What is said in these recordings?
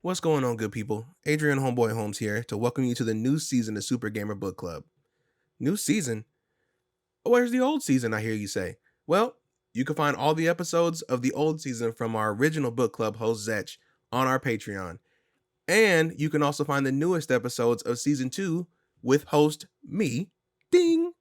What's going on, good people? Adrian Homeboy Holmes here to welcome you to the new season of Super Gamer Book Club. New season? Where's the old season, I hear you say? Well, you can find all the episodes of the old season from our original book club host Zetch on our Patreon. And you can also find the newest episodes of season 2 with host me, ding,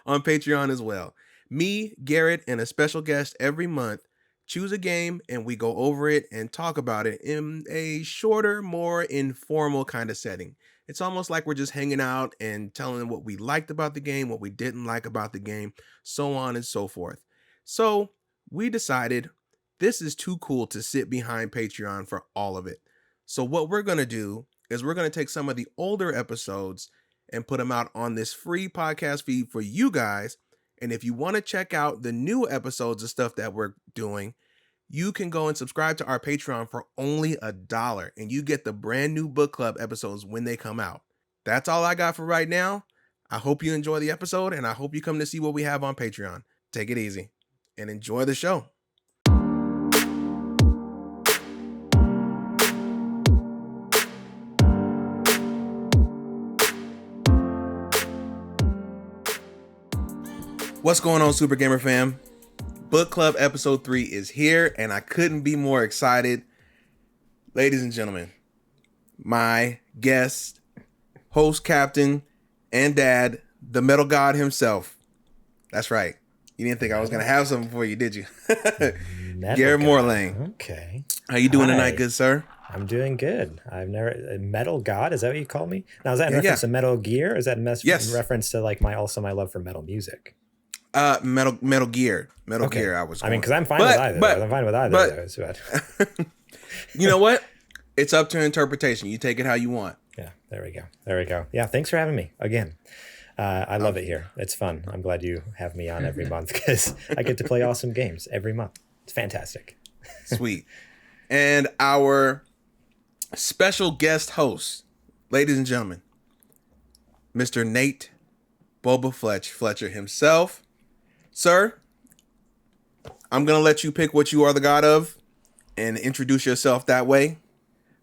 on Patreon as well. Me, Garrett, and a special guest every month choose a game and we go over it and talk about it in a shorter, more informal kind of setting. It's almost like we're just hanging out and telling what we liked about the game, what we didn't like about the game, so on and so forth. So we decided this is too cool to sit behind Patreon for all of it. So what we're going to do is we're going to take some of the older episodes and put them out on this free podcast feed for you guys. And if you want to check out the new episodes of stuff that we're doing, you can go and subscribe to our Patreon for only $1, and you get the brand new book club episodes when they come out. That's all I got for right now. I hope you enjoy the episode, and I hope you come to see what we have on Patreon. Take it easy and enjoy the show. What's going on, Super Gamer fam? Book Club episode 3 is here, and I couldn't be more excited. Ladies and gentlemen, my guest, host, captain, and dad, the metal god himself. That's right. You didn't think I was going to have something for you, did you? Garrett Morlang. Okay. How you doing tonight, good sir? I'm doing good. I've never metal god. Is that what you call me? Now, is that in reference to Metal Gear? Or is that in reference to like my love for metal music? Metal Gear. Gear. I mean, because I'm fine with either. I'm fine with either of those. But you know what? It's up to interpretation. You take it how you want. Yeah, there we go. Yeah, thanks for having me again. I love it here. It's fun. I'm glad you have me on every month because I get to play awesome games every month. It's fantastic. Sweet. And our special guest host, ladies and gentlemen, Mr. Nate Boba Fletcher himself. Sir, I'm going to let you pick what you are the god of and introduce yourself that way.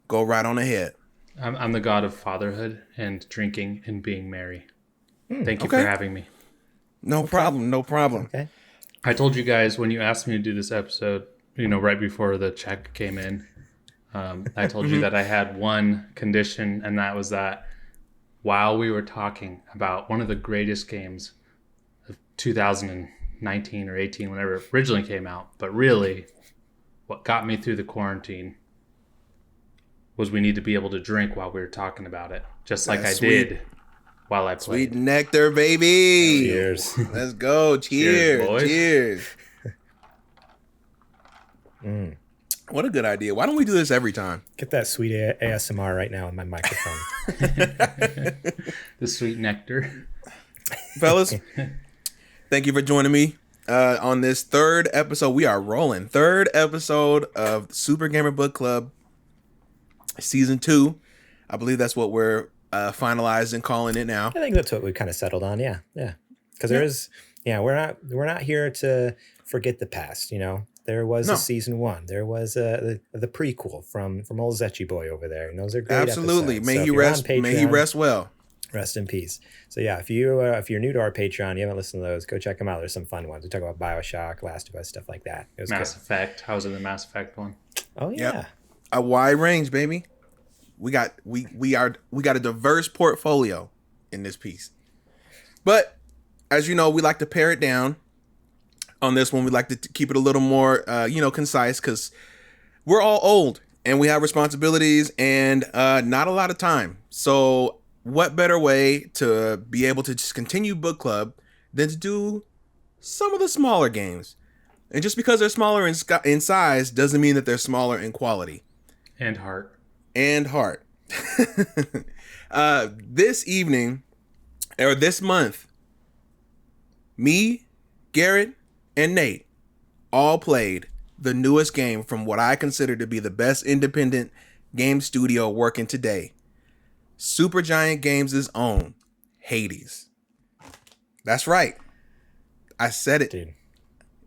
Go right on ahead. I'm the god of fatherhood and drinking and being merry. Thank you for having me. No problem. Okay. I told you guys when you asked me to do this episode, right before the check came in, I told you that I had one condition, and that was that while we were talking about one of the greatest games of 2019 or 18, whenever it originally came out, but really what got me through the quarantine was we need to be able to drink while we were talking about it, just like I did while I played. Sweet nectar, baby. Cheers. Let's go. Cheers. Boys. Cheers. What a good idea. Why don't we do this every time? Get that sweet ASMR right now on my microphone. The sweet nectar. Fellas, thank you for joining me on this third episode. We are rolling. Third episode of Super Gamer Book Club Season 2. I believe that's what we're finalizing calling it now. I think that's what we kind of settled on. Yeah. Because there is, we're not here to forget the past. There was a season 1. There was the prequel from old Zetchy boy over there. And those are great. Absolutely. Episodes. May he rest. May he rest well. Rest in peace. So yeah, if you're new to our Patreon, you haven't listened to those, go check them out. There's some fun ones. We talk about BioShock, Last of Us, stuff like that. It was Mass good. Effect. How was it the Mass Effect one? Oh yeah. Yep. A wide range, baby. We got a diverse portfolio in this piece. But as you know, we like to pare it down. On this one, we like to keep it a little more concise because we're all old and we have responsibilities and not a lot of time. So what better way to be able to just continue book club than to do some of the smaller games? And just because they're smaller in size doesn't mean that they're smaller in quality. And heart. This evening, or this month, me, Garrett, and Nate all played the newest game from what I consider to be the best independent game studio working today. Supergiant Games' own Hades. That's right. I said it. Dude.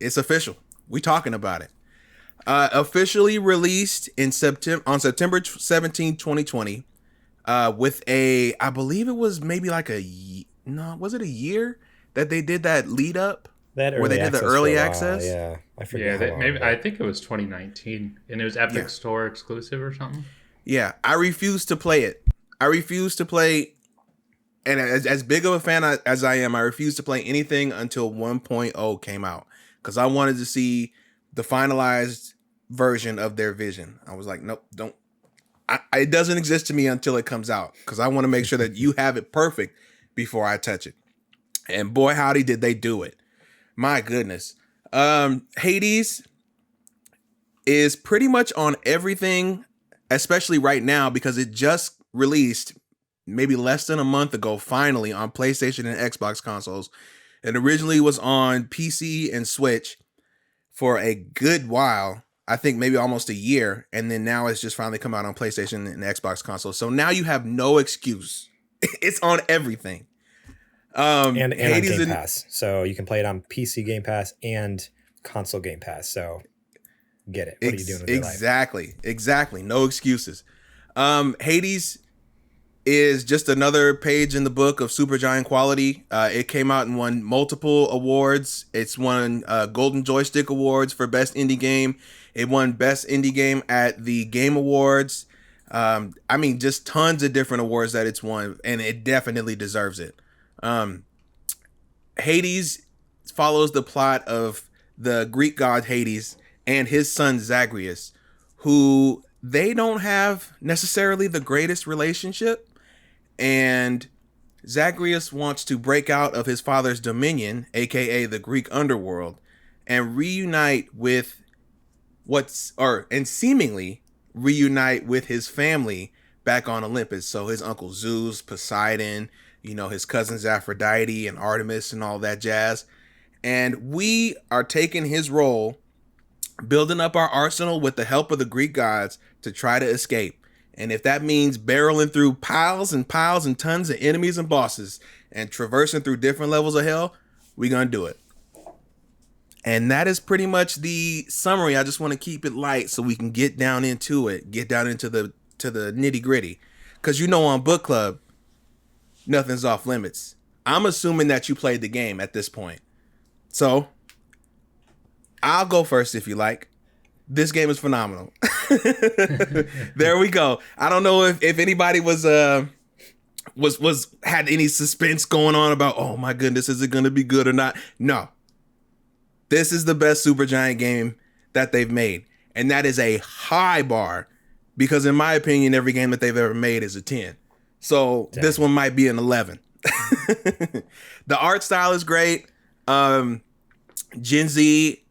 It's official. We talking about it. Officially released in September 17, 2020. With I believe it was maybe like was it a year that they did that lead up? That Where they early did the access for a early while, access? yeah. I forget Yeah, how that long. maybe but- I think it was 2019, and it was Epic Yeah. Store exclusive or something. Yeah, I refuse to play it. I refuse to play, and as big of a fan as I am, I refuse to play anything until 1.0 came out because I wanted to see the finalized version of their vision. I was like, nope, don't. It doesn't exist to me until it comes out because I want to make sure that you have it perfect before I touch it. And boy, howdy, did they do it. My goodness. Hades is pretty much on everything, especially right now, because it just released maybe less than a month ago, finally on PlayStation and Xbox consoles. It originally was on PC and Switch for a good while. I think maybe almost a year. And then now it's just finally come out on PlayStation and Xbox consoles. So now you have no excuse. It's on everything. and Hades on Game Pass. So you can play it on PC Game Pass and console Game Pass. So get it. What are you doing with your life? Exactly. No excuses. Hades is just another page in the book of Supergiant quality. It came out and won multiple awards. It's won Golden Joystick Awards for Best Indie Game. It won Best Indie Game at the Game Awards. I mean, just tons of different awards that it's won, and it definitely deserves it. Hades follows the plot of the Greek god Hades and his son Zagreus, who they don't have necessarily the greatest relationship. And Zagreus wants to break out of his father's dominion, aka the Greek underworld, and reunite with seemingly reunite with his family back on Olympus. So his uncle Zeus, Poseidon, his cousins Aphrodite and Artemis and all that jazz. And we are taking his role, building up our arsenal with the help of the Greek gods to try to escape. And if that means barreling through piles and piles and tons of enemies and bosses and traversing through different levels of hell, we're going to do it. And that is pretty much the summary. I just want to keep it light so we can get down into it, get down into the nitty gritty. Because on Book Club, nothing's off limits. I'm assuming that you played the game at this point. So I'll go first if you like. This game is phenomenal. There we go. I don't know if anybody was had any suspense going on about, oh my goodness, is it going to be good or not? No. This is the best Supergiant game that they've made. And that is a high bar because in my opinion, every game that they've ever made is a 10. So This one might be an 11. The art style is great. Gen Z,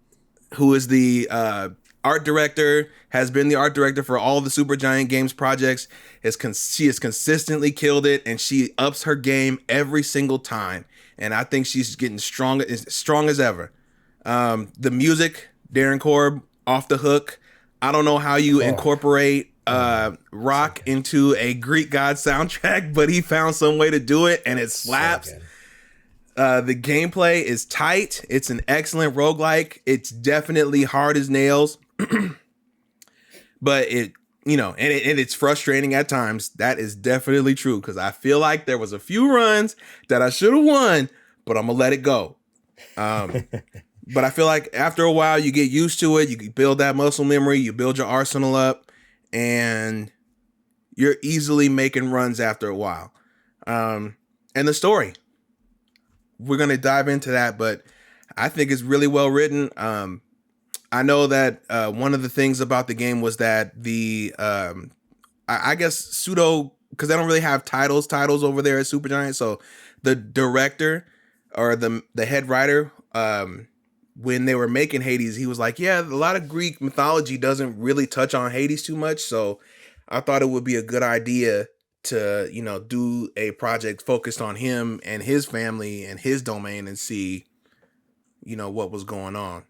who is the art director, has been the art director for all the Supergiant Games projects. She has consistently killed it, and she ups her game every single time. And I think she's getting strong as ever. The music, Darren Korb, off the hook. I don't know how you incorporate rock into a Greek god soundtrack, but he found some way to do it, and it slaps. So the gameplay is tight. It's an excellent roguelike. It's definitely hard as nails. But and it's frustrating at times. That is definitely true because I feel like there was a few runs that I should have won, but I'm gonna let it go. But I feel like after a while you get used to it. You build that muscle memory. You build your arsenal up, and you're easily making runs after a while. And the story, we're gonna dive into that, but I think it's really well written. I know that one of the things about the game was that the I guess pseudo, because they don't really have titles over there at Supergiant. So the director or the head writer, when they were making Hades, he was like, yeah, a lot of Greek mythology doesn't really touch on Hades too much. So I thought it would be a good idea to, do a project focused on him and his family and his domain and see, what was going on.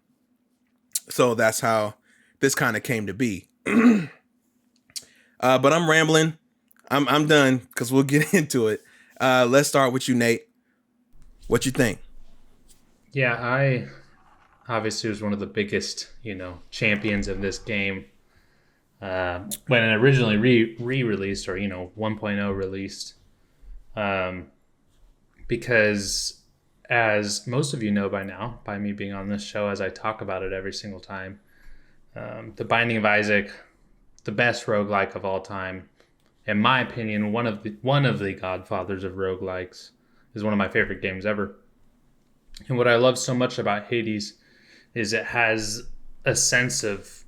So that's how this kind of came to be. But I'm rambling. I'm done because we'll get into it. Let's start with you, Nate. What you think? Yeah, obviously was one of the biggest, champions of this game. When it originally re-released, or 1.0 released, because as most of you know by now, by me being on this show, as I talk about it every single time, The Binding of Isaac, the best roguelike of all time, in my opinion, one of the godfathers of roguelikes, is one of my favorite games ever. And what I love so much about Hades is it has a sense of,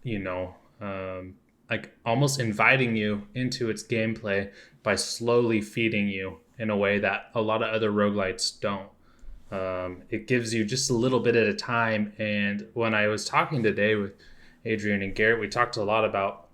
like almost inviting you into its gameplay by slowly feeding you in a way that a lot of other roguelites don't. It gives you just a little bit at a time. And when I was talking today with Adrian and Garrett, we talked a lot about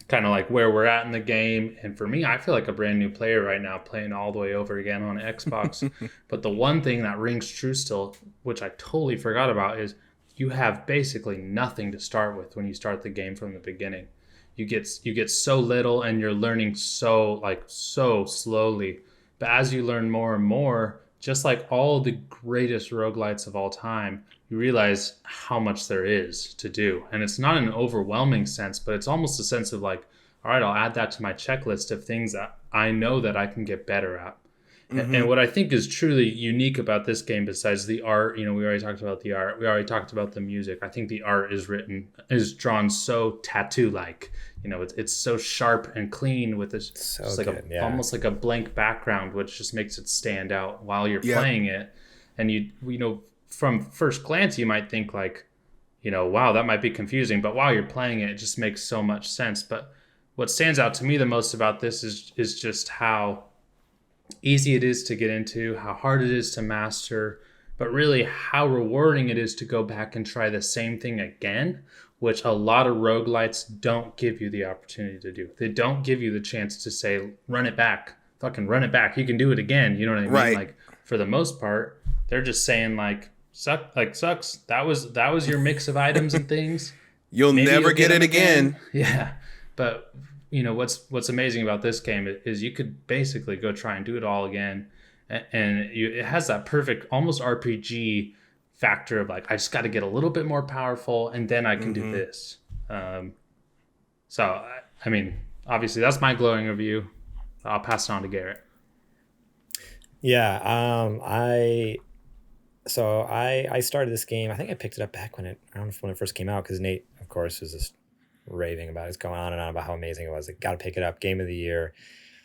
kind of like where we're at in the game. And for me, I feel like a brand new player right now, playing all the way over again on Xbox. But the one thing that rings true still, which I totally forgot about, is you have basically nothing to start with when you start the game from the beginning. You get so little, and you're learning so slowly. But as you learn more and more, just like all the greatest roguelites of all time, you realize how much there is to do. And it's not an overwhelming sense, but it's almost a sense of like, all right, I'll add that to my checklist of things that I know that I can get better at. Mm-hmm. And what I think is truly unique about this game, besides the art, we already talked about the art. We already talked about the music. I think the art is drawn so tattoo-like. It's so sharp and clean with this, so just like almost like a blank background, which just makes it stand out while you're playing it. And from first glance, you might think like, wow, that might be confusing. But while you're playing it, it just makes so much sense. But what stands out to me the most about this is just how easy it is to get into, how hard it is to master, but really how rewarding it is to go back and try the same thing again, which a lot of roguelites don't give you the opportunity to do. They don't give you the chance to say, run it back, fucking run it back. You can do it again. You know what I mean? Right. Like, for the most part, they're just saying sucks. That was your mix of items and things. Maybe never get it again. Yeah. But what's amazing about this game is you could basically go try and do it all again, and it has that perfect almost RPG factor of like, I just got to get a little bit more powerful, and then I can do this. So I mean, obviously that's my glowing review. I'll pass it on to Garrett. Yeah, I started this game. I think I picked it up back when it first came out, because Nate, of course, was just raving about it. It's going on and on about how amazing it was. Like, got to pick it up. Game of the year.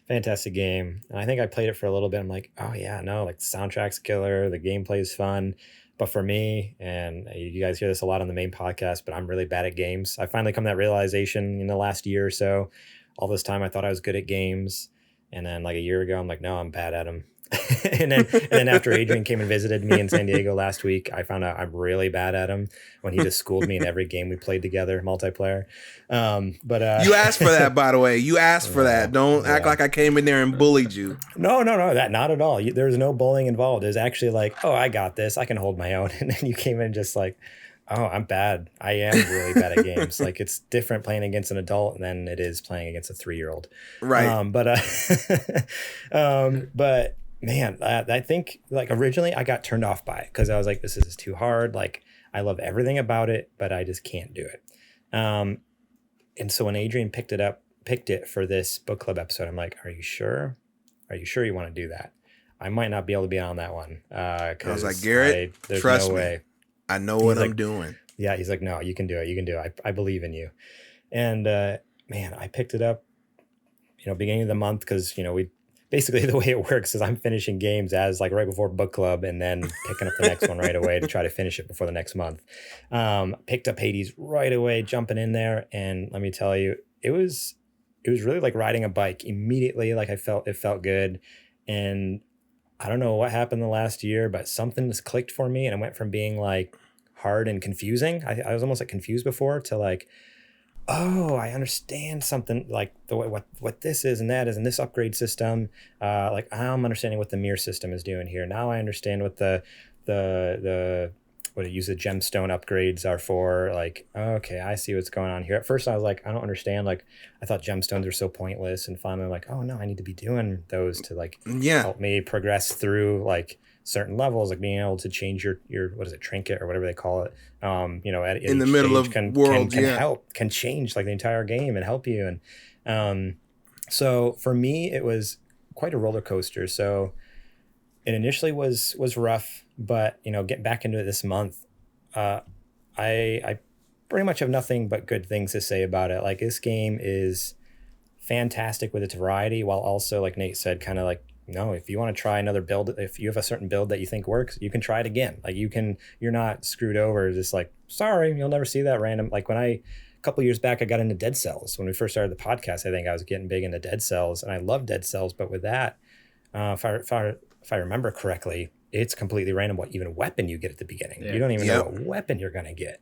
Fantastic game. And I think I played it for a little bit. I'm like, oh yeah, no, like the soundtrack's killer. The gameplay is fun. But for me, and you guys hear this a lot on the main podcast, but I'm really bad at games. I finally come to that realization in the last year or so. All this time I thought I was good at games. And then like a year ago, I'm like, no, I'm bad at them. and then after Adrian came and visited me in San Diego last week, I found out I'm really bad at him when he just schooled me in every game we played together, multiplayer. But you asked for that, by the way. You asked for that. Don't act like I came in there and bullied you. No, that not at all. There's no bullying involved. It's actually like, oh, I got this. I can hold my own. And then you came in just like, oh, I'm bad. I am really bad at games. Like, it's different playing against an adult than it is playing against a 3-year-old. Right. But man, I think like originally I got turned off by it because I was like, this is too hard. Like, I love everything about it, but I just can't do it. And so when Adrian picked it for this book club episode, I'm like, are you sure? Are you sure you want to do that? I might not be able to be on that one. I was like, Garrett, trust me. Way. I know what I'm doing. Yeah, he's like, no, you can do it. You can do it. I believe in you. And man, I picked it up, beginning of the month, because, we basically the way it works is I'm finishing games as like right before book club and then picking up the next one right away to try to finish it before the next month. Picked up Hades right away, jumping in there. And let me tell you, it was really like riding a bike immediately. Like it felt good. And I don't know what happened the last year, but something just clicked for me. And it went from being like hard and confusing. I was almost like confused before to like, oh, I understand something like the way what this is and that is, and this upgrade system. Like I'm understanding what the mirror system is doing here. Now I understand what the what it use the gemstone upgrades are for. Like, okay, I see what's going on here. At first I was like, I don't understand. Like, I thought gemstones are so pointless, and finally like, oh no, I need to be doing those to like help me progress through like certain levels, like being able to change your what is it, trinket or whatever they call it, at In the each middle stage of worlds, can help, can change like the entire game and help you. And so for me, it was quite a roller coaster. So it initially was rough, but getting back into it this month, I pretty much have nothing but good things to say about it. Like, this game is fantastic with its variety, while also, like Nate said, kind of like, if you want to try another build, if you have a certain build that you think works, you can try it again. Like, you're not screwed over. Just like, sorry, you'll never see that random. Like when a couple years back, I got into Dead Cells. When we first started the podcast, I think I was getting big into Dead Cells, and I love Dead Cells. But with that, if I remember correctly, it's completely random what even weapon you get at the beginning. You don't even know what weapon you're gonna get,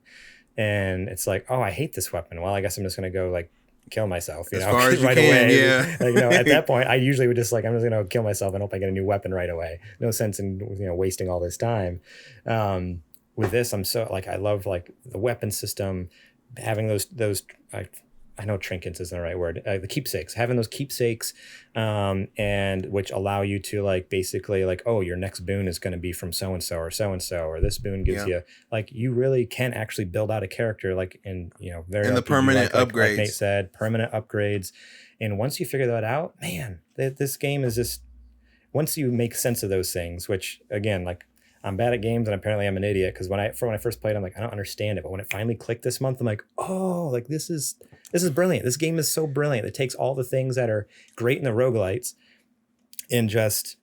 and it's like, oh, I hate this weapon. Well, I guess I'm just gonna go like kill myself, as far as right you can, away. yeah. Like, at that point, I usually would just like, I'm just gonna kill myself and hope I get a new weapon right away. No sense in wasting all this time. With this, I'm so like, I love like the weapon system, having those I know trinkets isn't the right word. The keepsakes, having those keepsakes, and which allow you to like basically like, oh, your next boon is going to be from so and so, or this boon gives you, like, you really can actually build out a character, like in very and the RPG, permanent upgrades, like Nate said, permanent upgrades. And once you figure that out, man, this game is just, once you make sense of those things, which again, like, I'm bad at games and apparently I'm an idiot, because when I first played, I'm like, I don't understand it. But when it finally clicked this month, I'm like, oh, like this is brilliant. This game is so brilliant. It takes all the things that are great in the roguelites and just,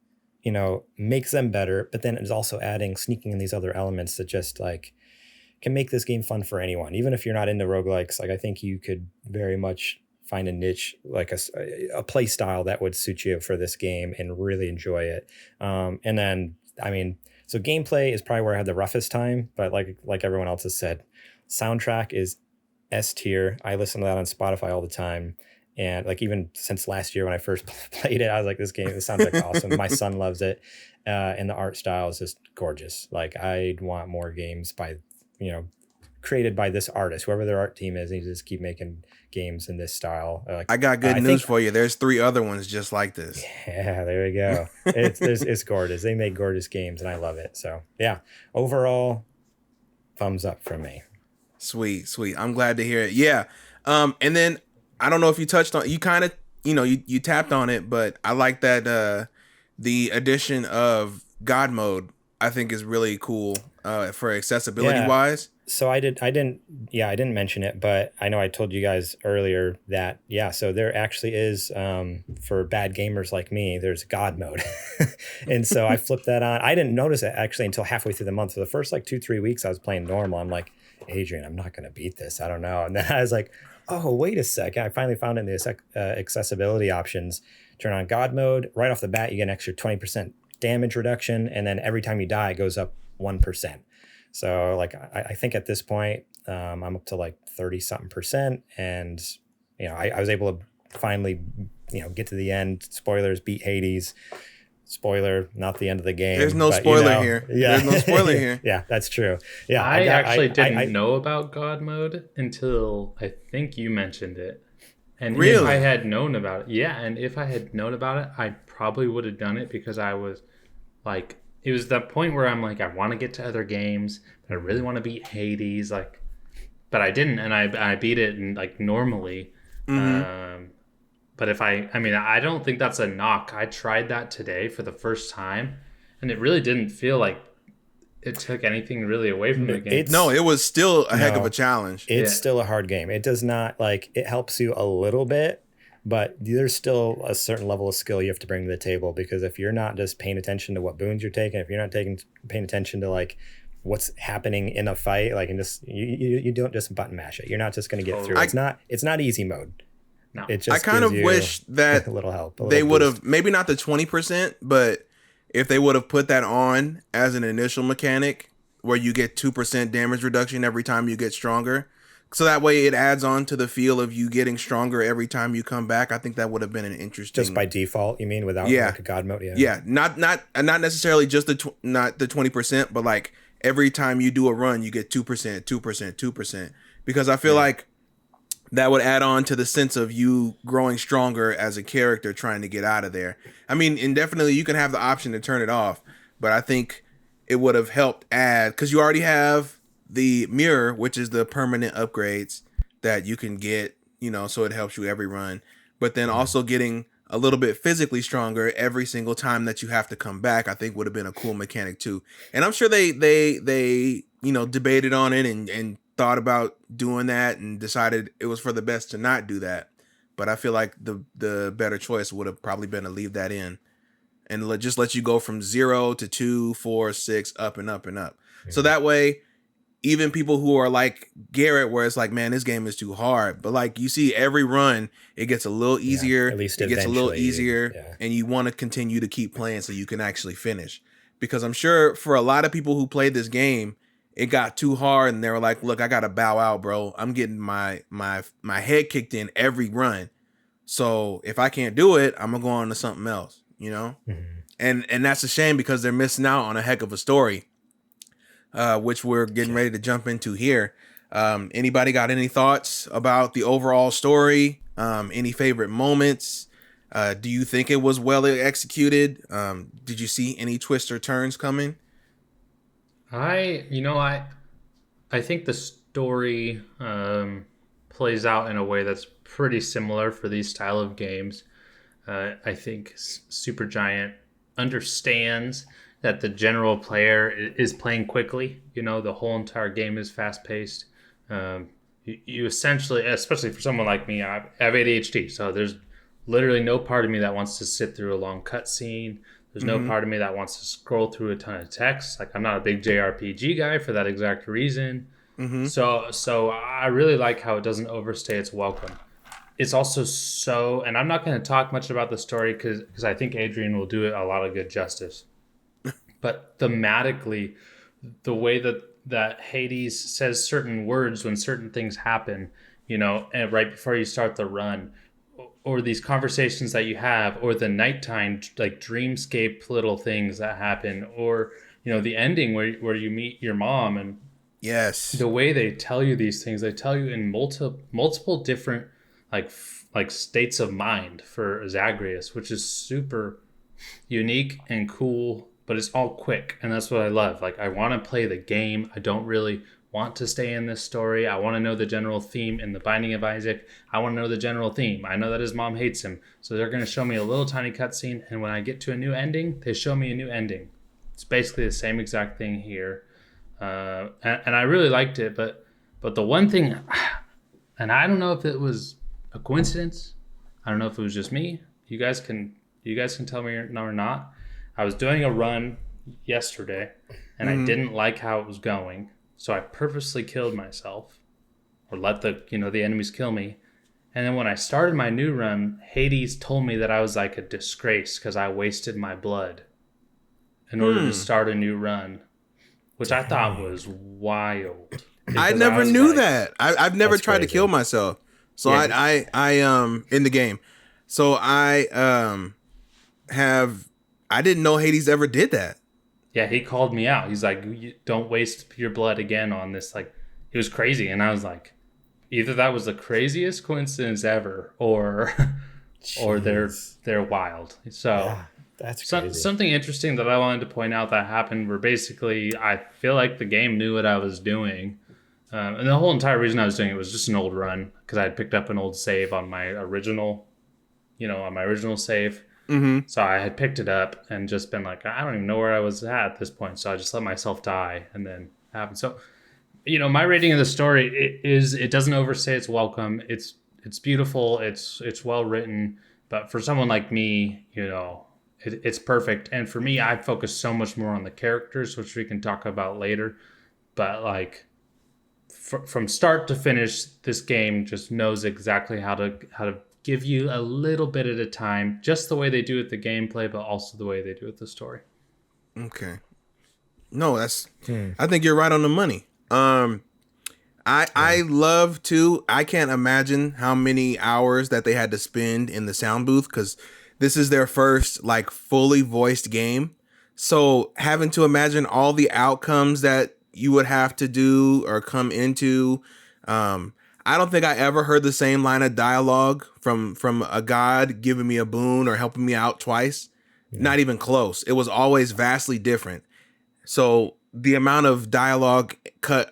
makes them better. But then it's also sneaking in these other elements that just like can make this game fun for anyone. Even if you're not into roguelikes, like I think you could very much find a niche, like a play style that would suit you for this game and really enjoy it. And then, I mean, so gameplay is probably where I had the roughest time, but like everyone else has said, soundtrack is S tier. I listen to that on Spotify all the time. And like, even since last year when I first played it, I was like, this sounds like awesome. My son loves it. And the art style is just gorgeous. Like, I'd want more games created by this artist, whoever their art team is. They just keep making games in this style. I got good news for you. There's 3 other ones just like this. Yeah, there we go. It's gorgeous. They make gorgeous games, and I love it. So yeah, overall, thumbs up from me. Sweet. I'm glad to hear it. Yeah. And then I don't know if you touched on, you kind of, you tapped on it, but I like that the addition of God mode, I think, is really cool for accessibility wise. So I didn't mention it, but I know I told you guys earlier that, so there actually is, for bad gamers like me, there's God mode. And so I flipped that on. I didn't notice it actually until halfway through the month. For the first like 2-3 weeks, I was playing normal. I'm like, Adrian, I'm not going to beat this. I don't know. And then I was like, oh, wait a second. I finally found it in the accessibility options. Turn on God mode. Right off the bat, you get an extra 20% damage reduction. And then every time you die, it goes up 1%. So like, I think at this point, I'm up to like 30 something percent. And, I was able to finally, get to the end. Spoilers, beat Hades. Spoiler, not the end of the game. There's no spoiler here. Yeah. There's no spoiler here. Yeah, that's true. Yeah. I actually didn't know about God mode until I think you mentioned it. And really? If I had known about it, I probably would have done it, because I was like, it was that point where I'm like, I want to get to other games, but I really want to beat Hades, like, but I didn't, and I beat it and like normally. Mm-hmm. But I don't think that's a knock. I tried that today for the first time, and it really didn't feel like it took anything really away from the game. It was still a heck of a challenge. It's still a hard game. It does not, like, it helps you a little bit, but there's still a certain level of skill you have to bring to the table, because if you're not just paying attention to what boons you're taking, if you're not paying attention to like what's happening in a fight, like, and just you don't just button mash it. You're not just going to get through. It's not easy mode. No. It just, I kind of wish that a little help. They would have, maybe not the 20%, but if they would have put that on as an initial mechanic where you get 2% damage reduction every time you get stronger. So that way it adds on to the feel of you getting stronger every time you come back. I think that would have been an interesting. Just by default, you mean, without like a God mode? Yeah. Yeah. Not necessarily just not the 20%, but like every time you do a run, you get 2%, 2%. Because I feel like that would add on to the sense of you growing stronger as a character trying to get out of there. I mean, and definitely you can have the option to turn it off, but I think it would have helped add, because you already have the mirror, which is the permanent upgrades that you can get, so it helps you every run. But then also getting a little bit physically stronger every single time that you have to come back, I think would have been a cool mechanic too. And I'm sure they debated on it and thought about doing that and decided it was for the best to not do that. But I feel like the better choice would have probably been to leave that in and just let you go from 0 to 2, 4, 6, up and up and up. Mm-hmm. So that way, even people who are like Garrett, where it's like, man, this game is too hard. But like you see every run, it gets a little easier. At least it gets a little easier. Yeah. And you want to continue to keep playing so you can actually finish. Because I'm sure for a lot of people who played this game, it got too hard and they were like, look, I got to bow out, bro. I'm getting my head kicked in every run. So if I can't do it, I'm going to go on to something else, Mm-hmm. And that's a shame because they're missing out on a heck of a story. Which we're getting ready to jump into here. Anybody got any thoughts about the overall story? Any favorite moments? Do you think it was well executed? Did you see any twists or turns coming? I think the story plays out in a way that's pretty similar for these style of games. I think Supergiant understands that the general player is playing quickly. The whole entire game is fast paced. You essentially, especially for someone like me, I have ADHD. So there's literally no part of me that wants to sit through a long cutscene. There's no part of me that wants to scroll through a ton of text. Like I'm not a big JRPG guy for that exact reason. Mm-hmm. So I really like how it doesn't overstay its welcome. It's also and I'm not going to talk much about the story because I think Adrian will do it a lot of good justice. But thematically, the way that Hades says certain words when certain things happen, and right before you start the run, or these conversations that you have, or the nighttime like dreamscape little things that happen, or the ending where you meet your mom, and yes, the way they tell you these things, they tell you in multiple different like states of mind for Zagreus, which is super unique and cool. But it's all quick, and that's what I love. Like, I want to play the game. I don't really want to stay in this story. I want to know the general theme in The Binding of Isaac. I want to know the general theme. I know that his mom hates him, so they're going to show me a little tiny cutscene, and when I get to a new ending, they show me a new ending. It's basically the same exact thing here, and I really liked it. But the one thing, and I don't know if it was a coincidence. I don't know if it was just me. You guys can tell me or not. I was doing a run yesterday, and I didn't like how it was going, so I purposely killed myself, or let the enemies kill me. And then when I started my new run, Hades told me that I was like a disgrace because I wasted my blood in order to start a new run, which I thought was wild. I never knew that. I've never tried to kill myself, so yeah. I in the game, so I didn't know Hades ever did that. Yeah, he called me out. He's like, don't waste your blood again on this. Like, it was crazy. And I was like, either that was the craziest coincidence ever, or they're wild. So yeah, that's crazy. Something interesting that I wanted to point out that happened where basically I feel like the game knew what I was doing. And the whole entire reason I was doing it was just an old run because I had picked up an old save on my original save. Mm-hmm. So I had picked it up and just been like, I don't even know where I was at this point. So I just let myself die and then happen. So, my rating of the story it doesn't overstay its welcome. It's beautiful. It's well written. But for someone like me, it's perfect. And for me, I focus so much more on the characters, which we can talk about later. But like from start to finish, this game just knows exactly how to give you a little bit at a time, just the way they do with the gameplay, but also the way they do with the story. Okay. No, that's I think you're right on the money. I love to, I can't imagine how many hours that they had to spend in the sound booth because this is their first like fully voiced game. So having to imagine all the outcomes that you would have to do or come into, I don't think I ever heard the same line of dialogue from a god giving me a boon or helping me out twice. Not even close. It was always vastly different. So the amount of dialogue cut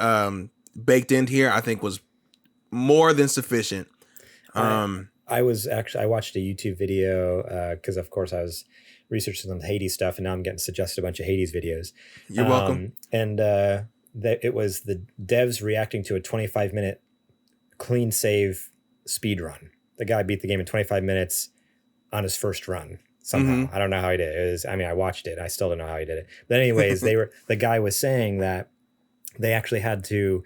baked in here, I think, was more than sufficient. I watched a YouTube video because, of course, I was researching some Hades stuff, and now I'm getting suggested a bunch of Hades videos. You're welcome. And it was the devs reacting to a 25-minute clean save speed run. The guy beat the game in 25 minutes on his first run. Somehow. I don't know how he did it. I watched it. I still don't know how he did it. But anyways, the guy was saying that they actually had to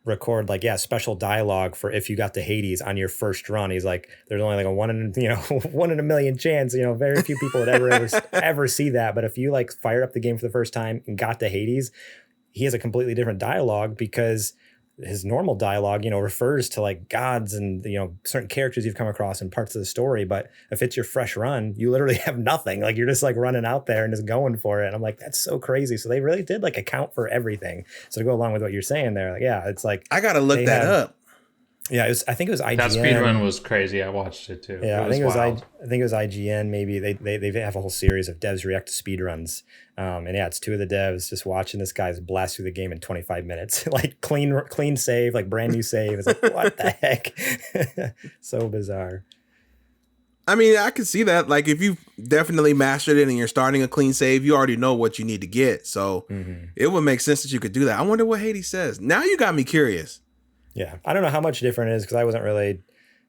record special dialogue for if you got to Hades on your first run. He's like, there's only like a 1 in a million chance, very few people would ever see that. But if you fired up the game for the first time and got to Hades, he has a completely different dialogue because his normal dialogue, refers to gods and, certain characters you've come across in parts of the story. But if it's your fresh run, you literally have nothing. You're just running out there and just going for it. And I'm like, that's so crazy. So they really did account for everything. So to go along with what you're saying there, it's I got to look that up. Yeah, I think it was IGN. That speedrun was crazy. I watched it too. Yeah, I think it was IGN. Maybe they have a whole series of devs react to speedruns. And it's two of the devs just watching this guy's blast through the game in 25 minutes, clean save, brand new save. It's what the heck? So bizarre. I mean, I can see that. If you've definitely mastered it and you're starting a clean save, you already know what you need to get. So it would make sense that you could do that. I wonder what Hades says. Now you got me curious. Yeah, I don't know how much different it is because I wasn't really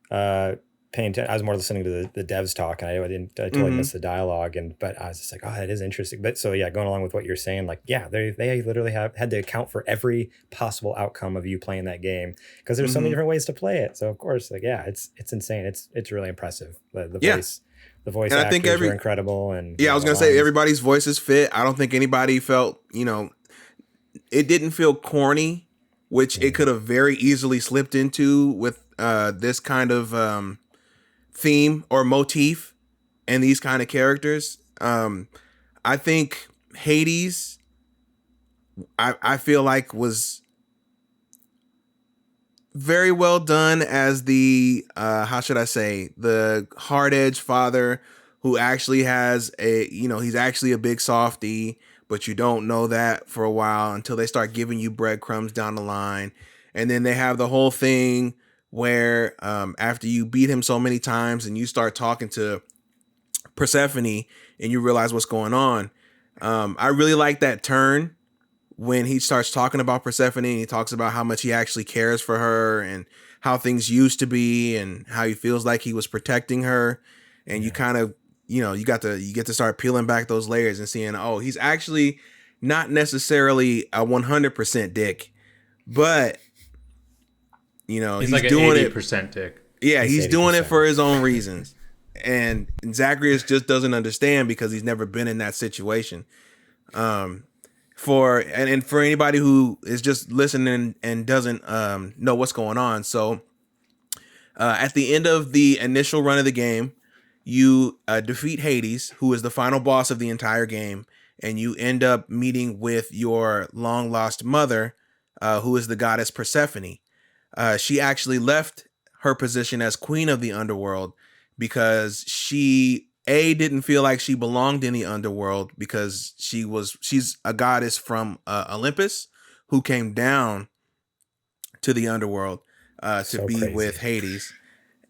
paying attention. I was more listening to the devs talk, and I totally missed the dialogue. But I was just like, oh, that is interesting. But so yeah, going along with what you're saying, they literally had to account for every possible outcome of you playing that game because there's so many different ways to play it. So of course, it's insane. It's really impressive. The voice and actors I think were incredible. And I was gonna say everybody's voices fit. I don't think anybody felt it didn't feel corny, which it could have very easily slipped into with this kind of theme or motif and these kind of characters. I think Hades, I feel like was very well done as the, how should I say, the hard-edged father who actually has he's actually a big softie, but you don't know that for a while until they start giving you breadcrumbs down the line. And then they have the whole thing where after you beat him so many times and you start talking to Persephone and you realize what's going on. I really like that turn when he starts talking about Persephone and he talks about how much he actually cares for her and how things used to be and how he feels like he was protecting her. And you kind of, you get to start peeling back those layers and seeing, oh, he's actually not necessarily a 100% dick, but he's like doing an 80% dick. Yeah, he's 80%. doing it for his own reasons. And Zacharias just doesn't understand because he's never been in that situation. For anybody who is just listening and doesn't know what's going on. So at the end of the initial run of the game, you defeat Hades, who is the final boss of the entire game, and you end up meeting with your long lost mother, who is the goddess Persephone. She actually left her position as queen of the underworld because she didn't feel like she belonged in the underworld because she's a goddess from Olympus who came down to the underworld to be crazy. with Hades,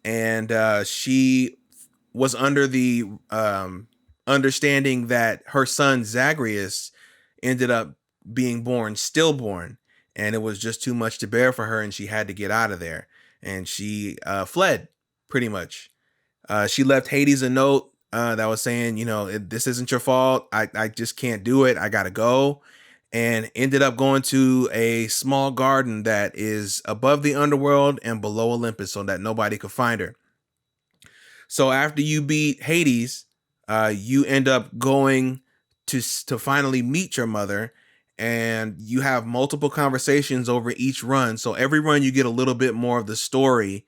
and she was under the understanding that her son Zagreus ended up being stillborn, and it was just too much to bear for her, and she had to get out of there, and she fled pretty much. She left Hades a note that was saying, this isn't your fault. I just can't do it. I gotta go. And ended up going to a small garden that is above the underworld and below Olympus so that nobody could find her. So after you beat Hades, you end up going to finally meet your mother, and you have multiple conversations over each run. So every run you get a little bit more of the story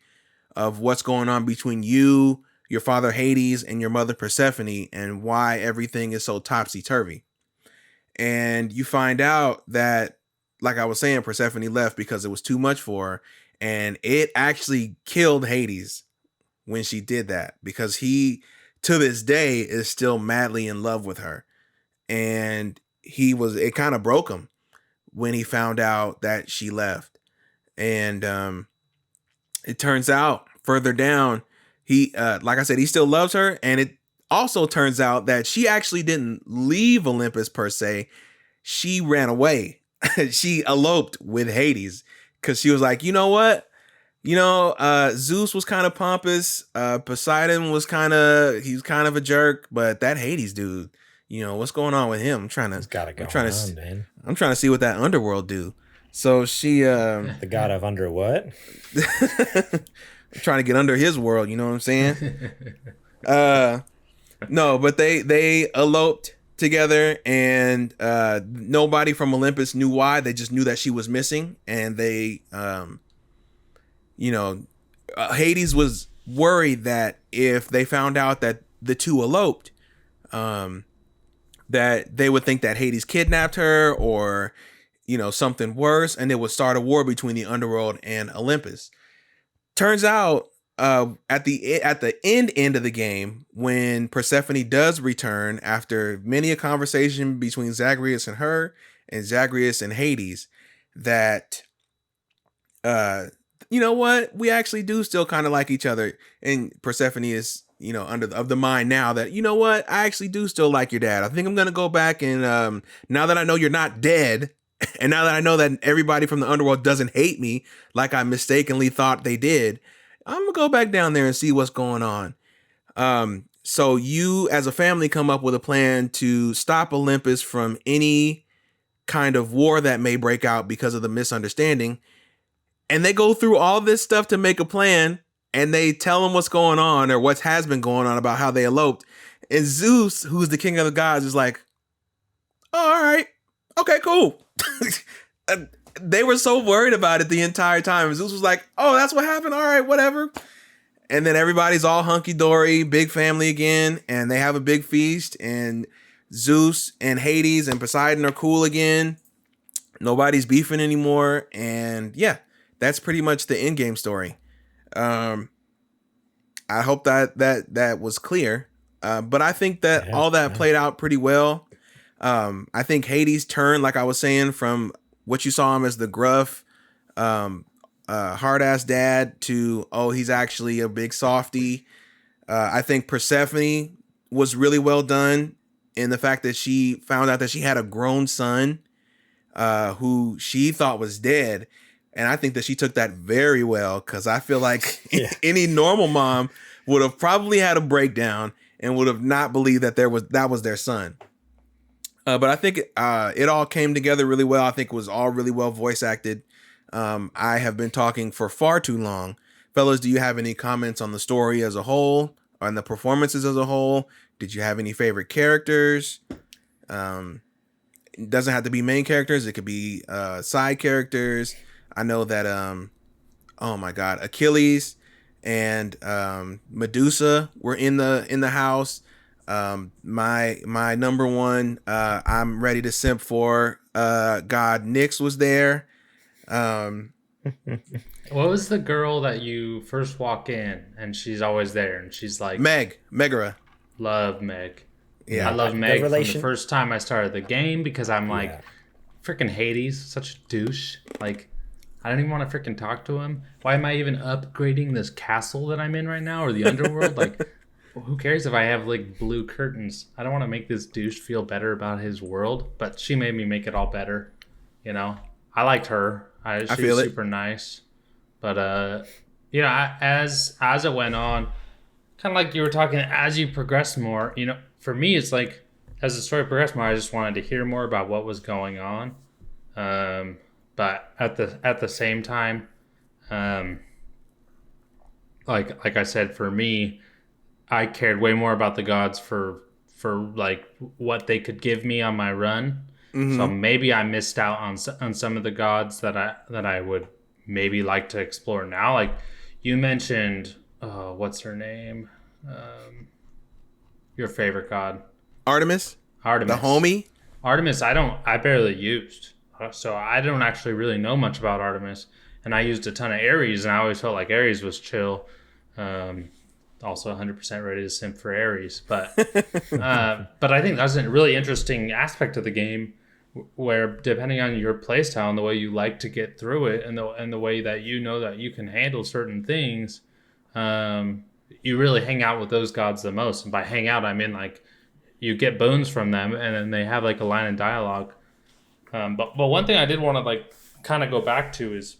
of what's going on between you, your father Hades, and your mother Persephone, and why everything is so topsy-turvy. And you find out that, like I was saying, Persephone left because it was too much for her, and it actually killed Hades when she did that, because he to this day is still madly in love with her. And it kind of broke him when he found out that she left. And it turns out further down, he like I said, he still loves her. And it also turns out that she actually didn't leave Olympus per se. She ran away. She eloped with Hades because she was like, you know what? Zeus was kind of pompous. Poseidon he was kind of a jerk, but that Hades dude, what's going on with him? He's gotta go on, man. I'm trying to see what that underworld do. So she, the god of under what? I'm trying to get under his world. You know what I'm saying? No, but they eloped together, and nobody from Olympus knew why. They just knew that she was missing, and they, Hades was worried that if they found out that the two eloped, that they would think that Hades kidnapped her or, something worse, and it would start a war between the underworld and Olympus. Turns out, at the end of the game, when Persephone does return after many a conversation between Zagreus and her, and Zagreus and Hades, that you know what, we actually do still kind of like each other, and Persephone is of the mind now that, you know what, I actually do still like your dad. I think I'm gonna go back and now that I know you're not dead, and now that I know that everybody from the underworld doesn't hate me like I mistakenly thought they did, I'm gonna go back down there and see what's going on. So you as a family come up with a plan to stop Olympus from any kind of war that may break out because of the misunderstanding. And they go through all this stuff to make a plan, and they tell them what's going on or what has been going on about how they eloped. And Zeus, who's the king of the gods, is like, oh, all right, okay, cool. They were so worried about it the entire time. Zeus was like, oh, that's what happened. All right, whatever. And then everybody's all hunky-dory, big family again, and they have a big feast, and Zeus and Hades and Poseidon are cool again. Nobody's beefing anymore. And yeah, that's pretty much the end game story. I hope that was clear. But I think that all that played out pretty well. I think Hades turned, like I was saying, from what you saw him as the gruff, hard ass dad to, oh, he's actually a big softy. I think Persephone was really well done in the fact that she found out that she had a grown son, who she thought was dead. And I think that she took that very well, because I feel like any normal mom would have probably had a breakdown and would have not believed that that was their son. But I think it all came together really well. I think it was all really well voice acted. I have been talking for far too long. Fellas, do you have any comments on the story as a whole, on the performances as a whole? Did you have any favorite characters? It doesn't have to be main characters. It could be side characters. I know that, oh my God, Achilles and Medusa were in the house. My number one, I'm ready to simp for, God, Nyx was there. What was the girl that you first walk in and she's always there and she's like Megara? Love Meg. Yeah, I love Meg from the first time I started the game, because I'm like, freaking Hades, such a douche. Like, I don't even want to freaking talk to him. Why am I even upgrading this castle that I'm in right now, or the underworld? Like, who cares if I have like blue curtains? I don't want to make this douche feel better about his world, but she made me make it all better. I liked her. She was super nice. But as it went on, kind of like you were talking, as you progress more, for me, it's like, as the story progressed more, I just wanted to hear more about what was going on. But at the same time, like I said, for me, I cared way more about the gods for like what they could give me on my run. Mm-hmm. So maybe I missed out on some of the gods that I would maybe like to explore now. Like you mentioned, what's her name? Your favorite god, Artemis, the homie. Artemis, I barely used, so I don't actually really know much about Artemis. And I used a ton of Ares, and I always felt like Ares was chill. also 100% ready to simp for Ares. But I think that's a really interesting aspect of the game, where depending on your playstyle and the way you like to get through it, and the way that you know that you can handle certain things, you really hang out with those gods the most. And by hang out, I mean like you get boons from them, and then they have like a line of dialogue. But one thing I did want to like kind of go back to is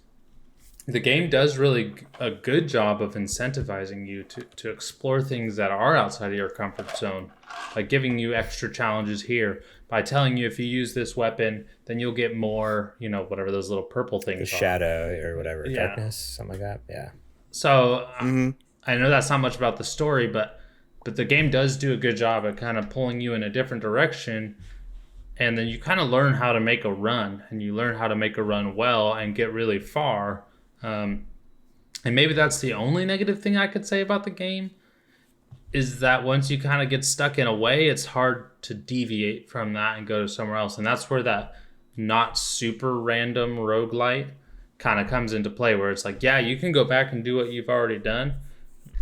the game does really a good job of incentivizing you to explore things that are outside of your comfort zone, like giving you extra challenges here by telling you if you use this weapon, then you'll get more, whatever those little purple things are. Shadow or whatever, darkness, something like that. Yeah. So I know that's not much about the story, but the game does do a good job at kind of pulling you in a different direction. And then you kind of learn how to make a run, and you learn how to make a run well and get really far. And maybe that's the only negative thing I could say about the game, is that once you kind of get stuck in a way, it's hard to deviate from that and go to somewhere else. And that's where that not super random roguelite kind of comes into play, where it's like, yeah, you can go back and do what you've already done.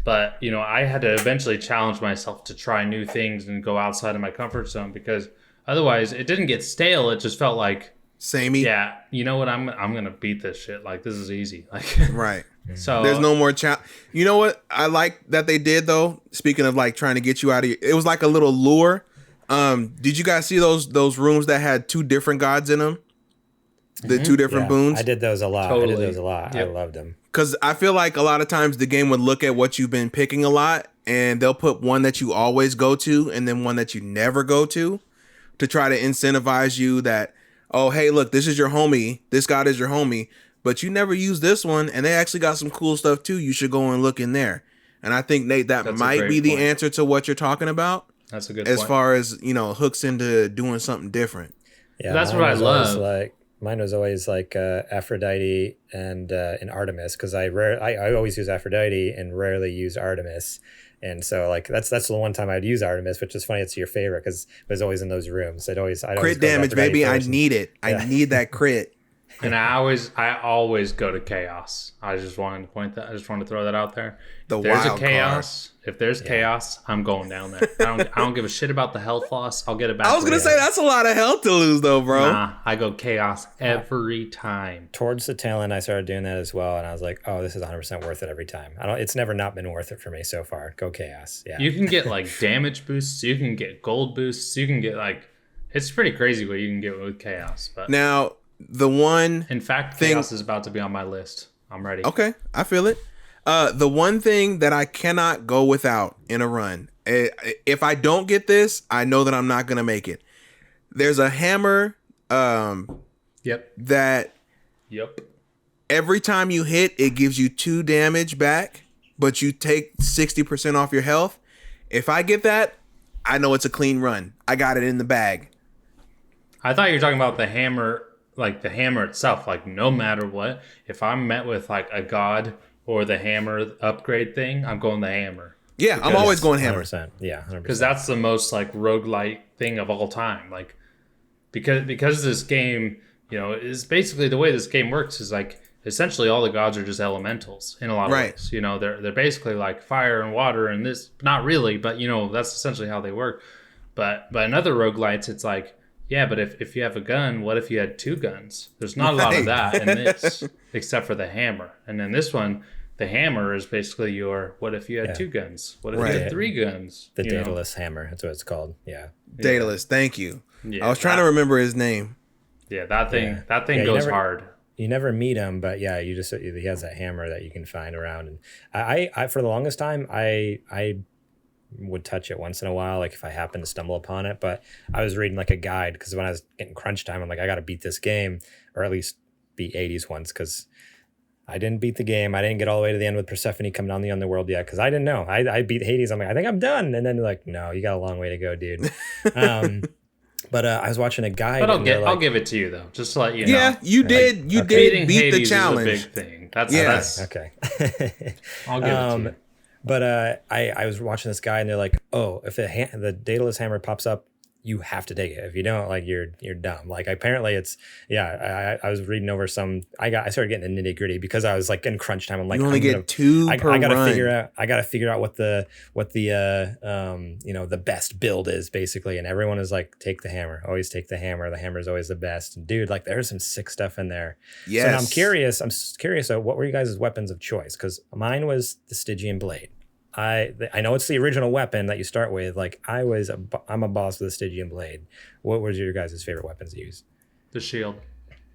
But, I had to eventually challenge myself to try new things and go outside of my comfort zone, because otherwise it didn't get stale. It just felt like, samey. Yeah, you know what? I'm gonna beat this shit. Like, this is easy. Like, right. So there's no more challenge. You know what I like that they did though? Speaking of like trying to get you out of it was like a little lure. Did you guys see those rooms that had two different gods in them? The two different boons? I did those a lot. Totally. I did those a lot. Yep. I loved them. Because I feel like a lot of times the game would look at what you've been picking a lot, and they'll put one that you always go to and then one that you never go to try to incentivize you that, oh, hey, look, this is your homie. This god is your homie, but you never use this one, and they actually got some cool stuff too. You should go and look in there. And I think, Nate, that's might be the answer to what you're talking about. That's a good as point. far as, hooks into doing something different. Yeah, that's what I love. Mine was always like Aphrodite and Artemis, because I always use Aphrodite and rarely use Artemis. And so like that's the one time I'd use Artemis, which is funny. It's your favorite because it was always in those rooms. I'd always crit damage, baby. I need it. I need that crit. And I always go to chaos. I just wanted to point that. I just wanted to throw that out there. If there's chaos, I'm going down there. I don't give a shit about the health loss. I'll get it back. I was gonna say that's a lot of health to lose though, bro. Nah, I go chaos every time. Towards the tail end, I started doing that as well, and I was like, oh, this is 100% worth it every time. It's never not been worth it for me so far. Go chaos. Yeah. You can get like damage boosts. You can get gold boosts. You can get like, it's pretty crazy what you can get with chaos. But now. In fact, chaos is about to be on my list. I'm ready. Okay, I feel it. The one thing that I cannot go without in a run, if I don't get this, I know that I'm not gonna make it. There's a hammer. Yep. That. Yep. Every time you hit, it gives you 2 damage back, but you take 60% off your health. If I get that, I know it's a clean run. I got it in the bag. I thought you were talking about the hammer. Like the hammer itself, like no matter what, if I'm met with like a god or the hammer upgrade thing, I'm going the hammer. Yeah, I'm always going hammer. 100%. Yeah, 100%. Because that's the most like roguelite thing of all time. Like because this game, is basically the way this game works is like essentially all the gods are just elementals in a lot of ways. They're basically like fire and water and this, not really, but that's essentially how they work. But in other roguelites, it's like, yeah, but if you have a gun, what if you had 2 guns? There's not a lot of that in this, except for the hammer. And then this one, the hammer is basically your, what if you had 2 guns? What if you had 3 guns? The Daedalus hammer, that's what it's called. Yeah. Daedalus, thank you. Yeah, I was trying to remember his name. Yeah, that thing goes hard. You never meet him, but yeah, he has that hammer that you can find around. And I for the longest time, I would touch it once in a while, like if I happen to stumble upon it. But I was reading like a guide, because when I was getting crunch time, I'm like, I got to beat this game, or at least beat Hades once, because I didn't beat the game. I didn't get all the way to the end with Persephone coming down the underworld yet, because I didn't know. I beat Hades. I'm like, I think I'm done. And then they're like, no, you got a long way to go, dude. But I was watching a guide. But I'll give it to you though, just to let you know. Yeah, you did. You did beat Hades the challenge. Is a big thing. That's okay. I'll give it to you. But I was watching this guy, and they're like, oh, if the Daedalus hammer pops up, you have to take it. If you don't, like, you're dumb. Like, apparently it's, I was reading over I started getting the nitty gritty because I was like in crunch time. I'm like, you only get two per I gotta run. I gotta figure out what the the best build is, basically. And everyone is like, take the hammer, always take the hammer. The hammer is always the best. And dude, like, there's some sick stuff in there. Yes. So now I'm curious, what were you guys' weapons of choice? Because mine was the Stygian blade. I know it's the original weapon that you start with. Like, I'm a boss with the Stygian blade. What was your guys' favorite weapons to use? The shield,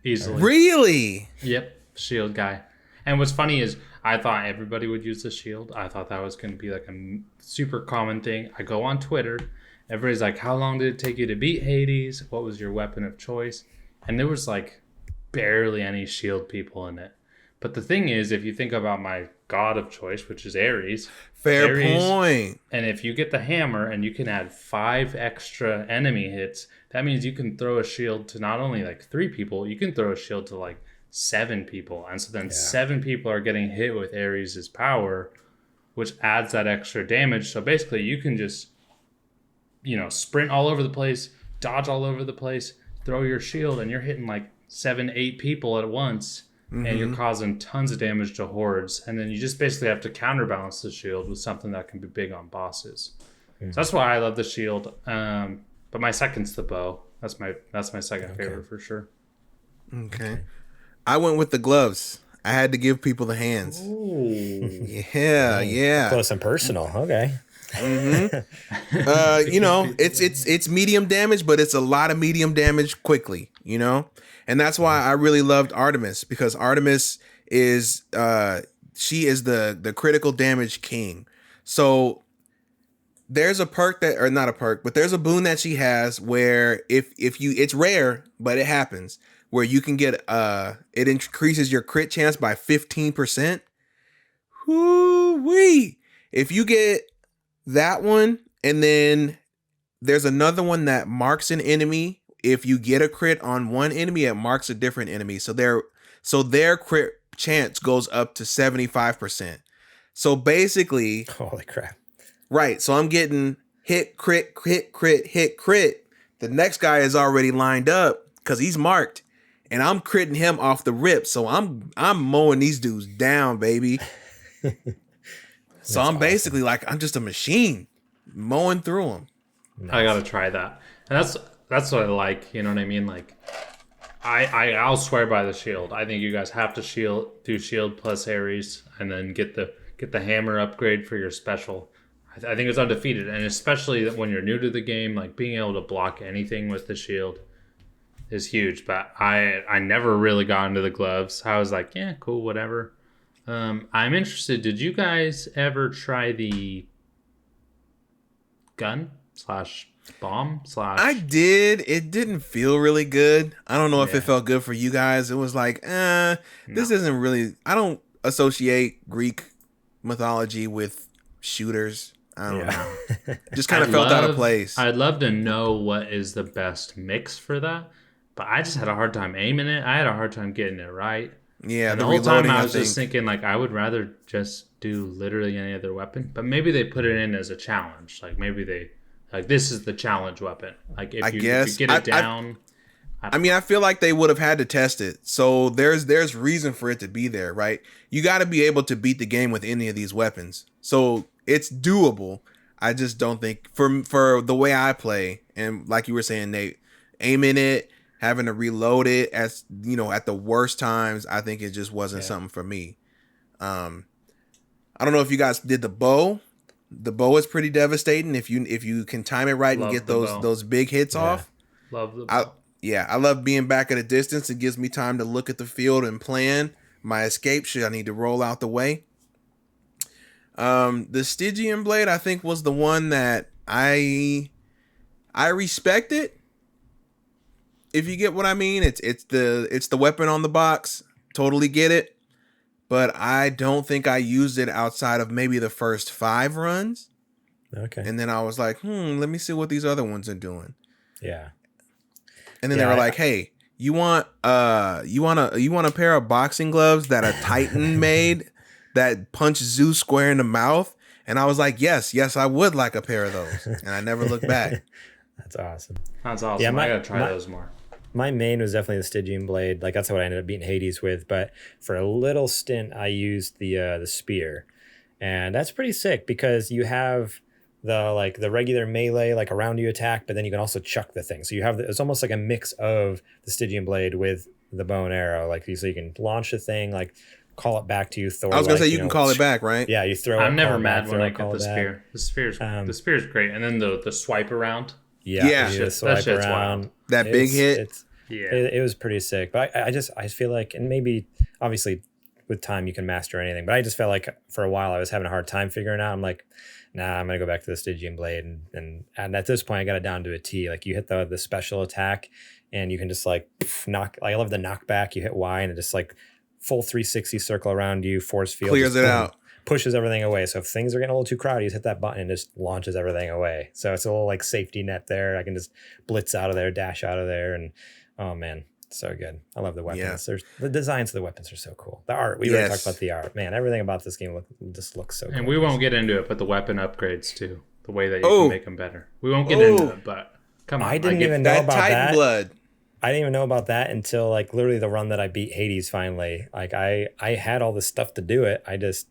easily. Really? Yep, shield guy. And what's funny is I thought everybody would use the shield. I thought that was going to be like a super common thing. I go on Twitter. Everybody's like, how long did it take you to beat Hades? What was your weapon of choice? And there was like barely any shield people in it. But the thing is, if you think about my god of choice, which is Ares. Fair point. And if you get the hammer and you can add 5 extra enemy hits, that means you can throw a shield to not only like 3 people, you can throw a shield to like 7 people. And so then 7 people are getting hit with Ares' power, which adds that extra damage. So basically you can just, sprint all over the place, dodge all over the place, throw your shield, and you're hitting like 7-8 people at once. And you're causing tons of damage to hordes. And then you just basically have to counterbalance the shield with something that can be big on bosses. So that's why I love the shield. But my second's the bow. That's my second favorite for sure. Okay. I went with the gloves. I had to give people the hands. Ooh. Yeah. Close and personal. Okay. It's medium damage, but it's a lot of medium damage quickly, And that's why I really loved Artemis, because Artemis is she is the critical damage king. So there's a perk not a perk, but there's a boon that she has where if you, it's rare, but it happens, where you can get it increases your crit chance by 15%. Whoo-wee. If you get that one, and then there's another one that marks an enemy. If you get a crit on one enemy, it marks a different enemy. So their crit chance goes up to 75%. So basically, holy crap. Right. So I'm getting hit, crit, hit, crit, hit, crit. The next guy is already lined up because he's marked, and I'm critting him off the rip. So I'm mowing these dudes down, baby. So I'm basically like, I'm just a machine mowing through them. Nice. I gotta try that. And that's what I like. You know what I mean? Like, I'll swear by the shield. I think you guys have to do shield plus Ares, and then get the hammer upgrade for your special. I think it's undefeated, and especially when you're new to the game, like being able to block anything with the shield is huge. But I never really got into the gloves. I was like, yeah, cool, whatever. I'm interested. Did you guys ever try the gun / bomb / I did. It didn't feel really good. I don't know if it felt good for you guys. It was like, this isn't really. I don't associate Greek mythology with shooters. I don't know. Just kind of felt out of place. I'd love to know what is the best mix for that, but I just had a hard time aiming it. I had a hard time getting it right. Yeah, and the whole time I was just thinking, like, I would rather just do literally any other weapon. But maybe they put it in as a challenge. Like, maybe this is the challenge weapon. Like, if you get it down. I feel like they would have had to test it. So there's reason for it to be there, right? You got to be able to beat the game with any of these weapons. So it's doable. I just don't think for the way I play, and like you were saying, Nate, aiming it, having to reload it at the worst times, I think it just wasn't something for me. I don't know if you guys did the bow. The bow is pretty devastating if you can time it right and get those big hits off. Love the bow. I love being back at a distance. It gives me time to look at the field and plan my escape should I need to roll out the way. The Stygian blade, I think, was the one that I respect it. If you get what I mean, it's the weapon on the box. Totally get it. But I don't think I used it outside of maybe the first 5 runs. Okay. And then I was like, let me see what these other ones are doing. Yeah. And then they were like, hey, you want a pair of boxing gloves that a Titan made that punch Zeus square in the mouth? And I was like, yes, I would like a pair of those. And I never looked back. That's awesome. That's awesome. Yeah, I gotta try those more. My main was definitely the Stygian blade. Like that's what I ended up beating Hades with. But for a little stint, I used the spear, and that's pretty sick because you have the regular melee like around you attack, but then you can also chuck the thing. So you have it's almost like a mix of the Stygian blade with the bow and arrow. Like so you can launch the thing, like call it back to you. Thor. I was gonna say you can call it back, right? Yeah, you throw. I'm never mad when I get the spear. The spear's great, and then the swipe around. Yeah. That shit's wild. That big hit. It was pretty sick. But I feel like, and maybe obviously with time you can master anything, but I just felt like for a while I was having a hard time figuring out. I'm like, nah, I'm gonna go back to the Stygian blade, and at this point I got it down to a T. Like you hit the special attack, and you can just like knock. I love the knockback. You hit Y, and it just like full 360 circle around you, force field clears it out. Pushes everything away. So if things are getting a little too crowded, you just hit that button and just launches everything away. So it's a little like safety net there. I can just blitz out of there, dash out of there, and oh man, so good. I love the weapons. Yeah. The designs of the weapons are so cool. The art, we already talked about the art. Man, everything about this game just looks so good. And we won't get into it, but the weapon upgrades too. The way that you can make them better. We won't get into it, but come on. I didn't even know about Titan that. blood. I didn't even know about that until like literally the run that I beat Hades finally. Like I had all this stuff to do it. I just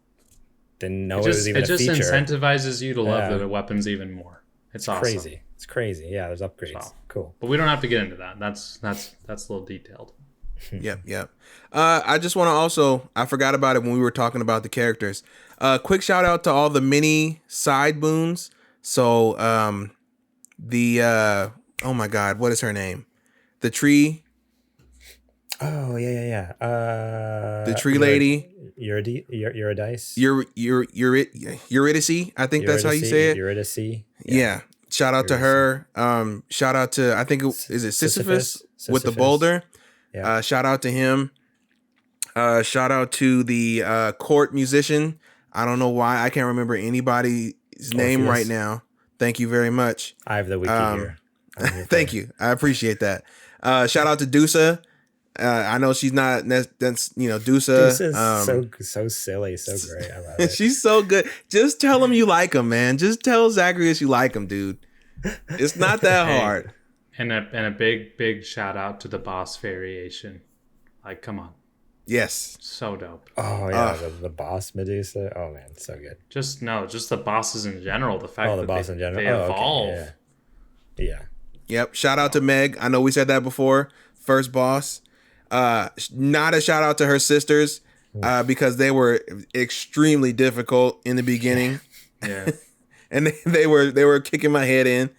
didn't know it was even a feature. It just incentivizes you to love the weapons even more. It's awesome. Crazy. It's crazy. Yeah, there's upgrades. So, cool. But we don't have to get into that. That's a little detailed. Yep. I just want to also, I forgot about it when we were talking about the characters. Quick shout out to all the mini side boons. So oh my God, what is her name? The tree. Oh yeah. The tree lady. Eurydice. Eurydice. I think that's how you say it. Eurydice. Yeah. Shout out to her. Shout out to, I think is it Sisyphus with the boulder. Yeah. Shout out to him. Shout out to the court musician. I don't know why I can't remember anybody's name right now. Thank you very much. I have the wiki here. Thank you. I appreciate that. Shout out to Dusa. I know she's not. That's Dusa. Dusa's so silly, so great. I love it. She's so good. Just tell him you like him, man. Just tell Zacharias you like him, dude. It's not that hard. And a big shout out to the boss variation. Like, come on. Yes. So dope. Oh yeah, the boss Medusa. Oh man, so good. Just the bosses in general. The fact the boss in general. They evolve. Okay. Yeah. Yep. Shout out to Meg. I know we said that before. First boss. Not a shout out to her sisters because they were extremely difficult in the beginning. Yeah. And they were kicking my head in.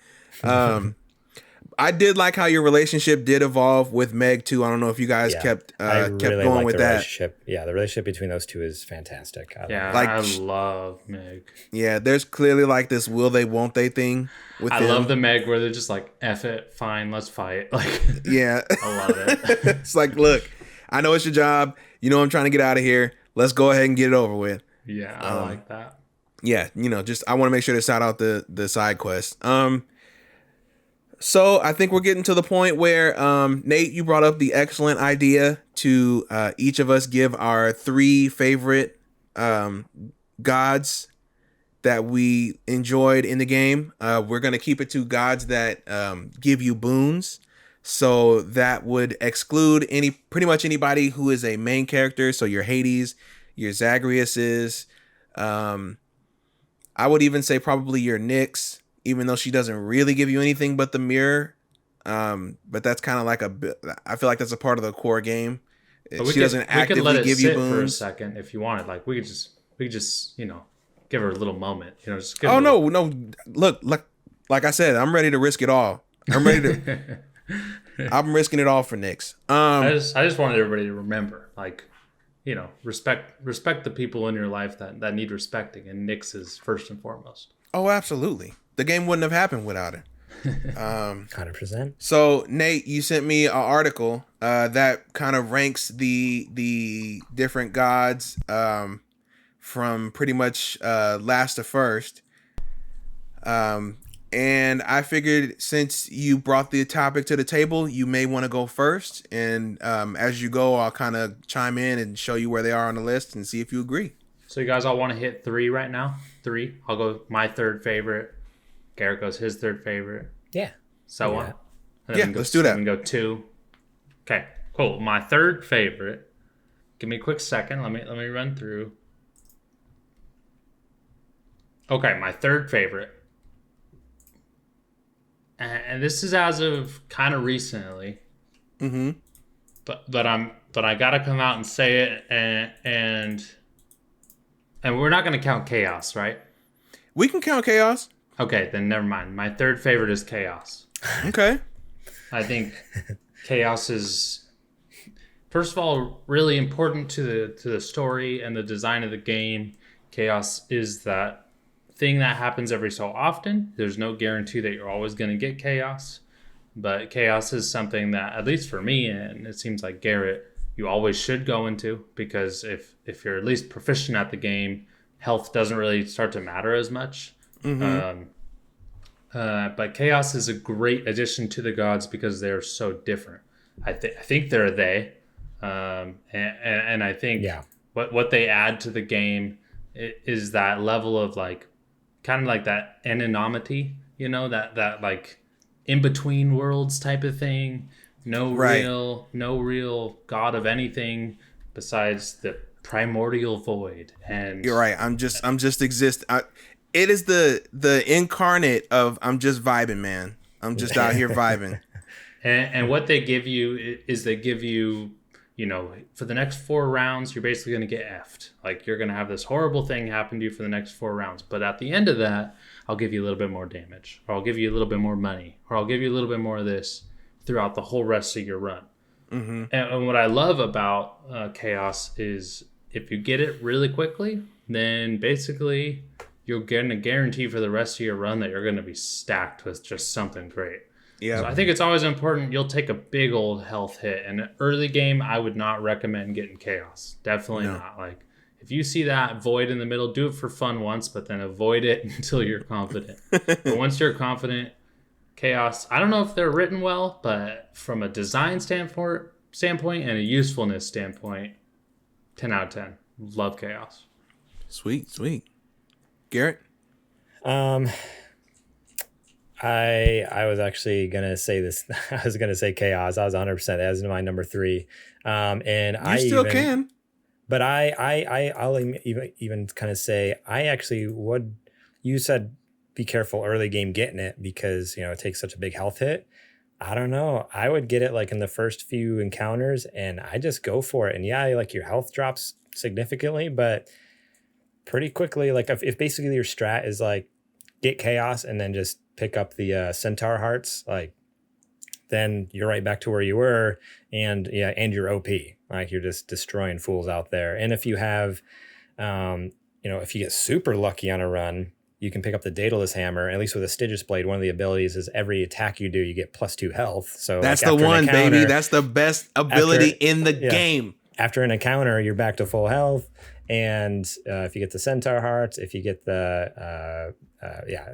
I did like how your relationship did evolve with Meg too. I don't know if you guys kept going with that. Yeah, the relationship between those two is fantastic. I love Meg. Yeah, there's clearly like this will they won't they thing with I them. love the Meg where they're just like, F it, fine, let's fight. Like, yeah. I love it. It's like, look, I know it's your job. You know I'm trying to get out of here. Let's go ahead and get it over with. Yeah, I like that. Yeah, just I want to make sure to shout out the side quests. So I think we're getting to the point where Nate, you brought up the excellent idea to each of us give our 3 favorite gods that we enjoyed in the game. We're gonna keep it to gods that give you boons. So that would exclude pretty much anybody who is a main character. So your Hades, your Zagreus's. I would even say probably your Nyx, even though she doesn't really give you anything but the mirror. But that's kind of like I feel like that's a part of the core game. She doesn't actively give you boons. For a second if you wanted. Like we could just give her a little moment. Just give no. Look, like I said, I'm ready to risk it all. I'm risking it all for Nyx. I just wanted everybody to remember, like, respect the people in your life that need respecting, and Nyx is first and foremost. Oh, absolutely. The game wouldn't have happened without it. 100%. So Nate, you sent me an article that kind of ranks the different gods from pretty much last to first. And I figured since you brought the topic to the table, you may want to go first. And as you go, I'll kind of chime in and show you where they are on the list and see if you agree. So you guys all want to hit 3 right now? 3. I'll go my third favorite. Garrett goes his third favorite. Yeah. so on. Yeah. And Yeah, we can let's do that. We can go 2. Okay, cool. My third favorite. Give me a quick second. Let me run through. Okay, my third favorite. And this is as of kind of recently. Mm-hmm. But I gotta come out and say it, and we're not gonna count chaos, right? We can count chaos. Okay, then never mind. My third favorite is chaos. Okay. I think chaos is, first of all, really important to the story and the design of the game. Chaos is that thing that happens every so often. There's no guarantee that you're always going to get chaos, but chaos is something that, at least for me, and it seems like Garrett, you always should go into, because if you're at least proficient at the game, health doesn't really start to matter as much. Mm-hmm. But chaos is a great addition to the gods because they're so different. I think they're they, and I think what they add to the game is that level of like, kind of like that anonymity, that like in between worlds type of thing. No real god of anything besides the primordial void. And you're right. I'm just exist. It is the incarnate of I'm just vibing, man. I'm just out here vibing. And what they give you is they give you, for the next 4 rounds, you're basically going to get effed. Like, you're going to have this horrible thing happen to you for the next 4 rounds. But at the end of that, I'll give you a little bit more damage, or I'll give you a little bit more money, or I'll give you a little bit more of this throughout the whole rest of your run. Mm-hmm. And what I love about Chaos is if you get it really quickly, then basically you're getting a guarantee for the rest of your run that you're going to be stacked with just something great. Yeah. So I think it's always important. You'll take a big old health hit. And early game, I would not recommend getting Chaos. Definitely not. Like, if you see that void in the middle, do it for fun once, but then avoid it until you're confident. But once you're confident, Chaos, I don't know if they're written well, but from a design standpoint and a usefulness standpoint, 10 out of 10. Love Chaos. Sweet. Garrett? I was actually gonna say this. I was gonna say Chaos. I was 100%. That was my number 3. And you still can. But I'll even kind of say I actually would. You said be careful early game getting it because it takes such a big health hit. I don't know. I would get it like in the first few encounters, and I just go for it. And like your health drops significantly, but pretty quickly. Like if basically your strat is like get Chaos and then just pick up the Centaur hearts, like then you're right back to where you were, and you're OP. Like you're just destroying fools out there. And if you have, if you get super lucky on a run, you can pick up the Daedalus Hammer. At least with a Stygius Blade, one of the abilities is every attack you do, you get +2 health. So that's the one, baby. That's the best ability in the game. After an encounter, you're back to full health. And if you get the Centaur hearts, if you get the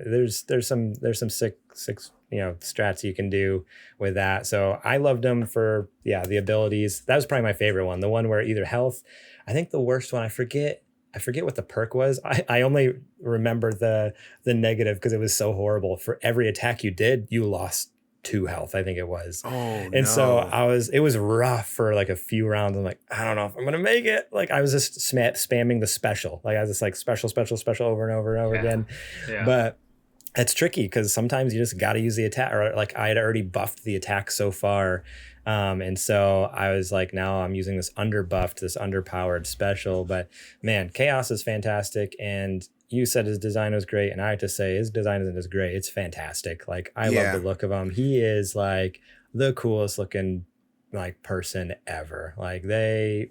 there's some sick strats you can do with that. So I loved them for the abilities. That was probably my favorite one. The one where either health. I think the worst one, I forget what the perk was. I only remember the negative because it was so horrible. For every attack you did, you lost 2 health, I think it was. So it was rough for like a few rounds. I'm like, I don't know if I'm gonna make it. Like I was just spamming the special. Like I was just like special over and over and over again. Yeah. But it's tricky because sometimes you just got to use the attack, or like I had already buffed the attack so far. And so I was like, now I'm using this underpowered special. But man, Chaos is fantastic. And you said his design was great, and I have to say his design isn't just great. It's fantastic. Like I love the look of him. He is like the coolest looking like person ever. Like you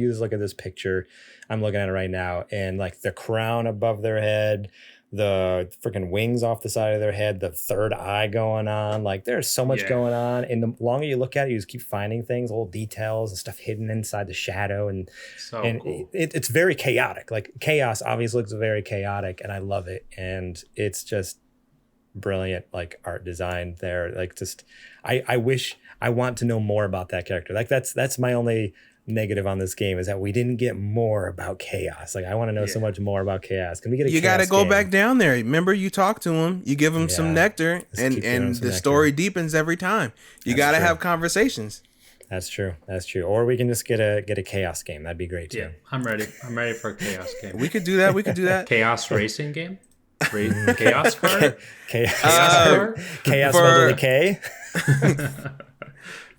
just look at this picture. I'm looking at it right now, and like the crown above their head, the freaking wings off the side of their head, the third eye going on. Like there's so much going on. And the longer you look at it, you just keep finding things, little details and stuff hidden inside the shadow. And cool. It's very chaotic. Like Chaos obviously looks very chaotic, and I love it. And it's just brilliant, like art design there. Like just, I want to know more about that character. Like that's my only negative on this game is that we didn't get more about chaos. Like I want to know so much more about chaos. Can we get a You got to chaos go game? back down there. Remember, you talk to him, you give him some nectar, and the story deepens every time. You got to have conversations. That's true. That's true. Or we can just get a chaos game. That'd be great too. Yeah, I'm ready. I'm ready for a chaos game. We could do that. Chaos racing game. Chaos car. Chaos car. Chaos spelled with a K.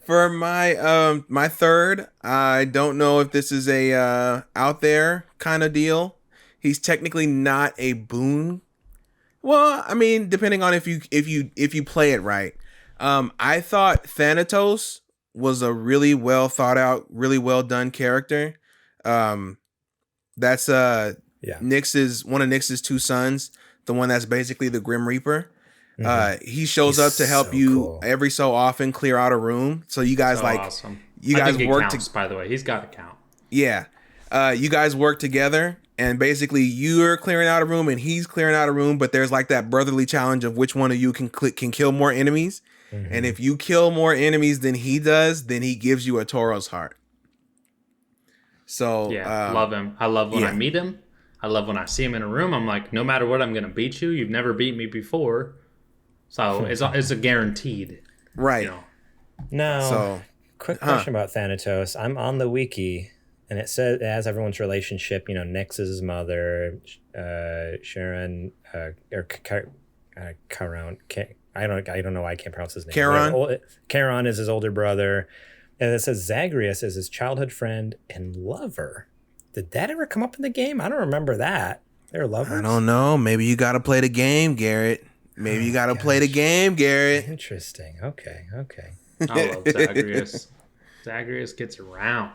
For my my third, I don't know if this is a out there kind of deal. He's technically not a boon. Well, I mean, depending on if you play it right. I thought Thanatos was a really well thought out, really well done character. That's Nyx's one of Nyx's two sons, the one that's basically the Grim Reaper. He shows up to help you every so often clear out a room. So you guys awesome. You guys work by the way, he's got to count. Yeah. You guys work together and basically you're clearing out a room and he's clearing out a room, but there's like that brotherly challenge of which one of you can kill more enemies. And if you kill more enemies than he does, then he gives you a Tauros heart. So love him. I love when I meet him. I love when I see him in a room. I'm like, no matter what, I'm going to beat you. You've never beat me before. So it's a guaranteed. Right. No. Quick question about Thanatos. I'm on the wiki, and it says it has everyone's relationship. Nyx's mother, Sharon, or Charon. I don't know why I can't pronounce his name. Charon is his older brother. And it says Zagreus is his childhood friend and lover. Did that ever come up in the game? I don't remember that. They're lovers? I don't know. Maybe you got to play the game, Garrett. Maybe you got to play the game, Garrett. Interesting. Okay. I love Zagreus. Zagreus gets around.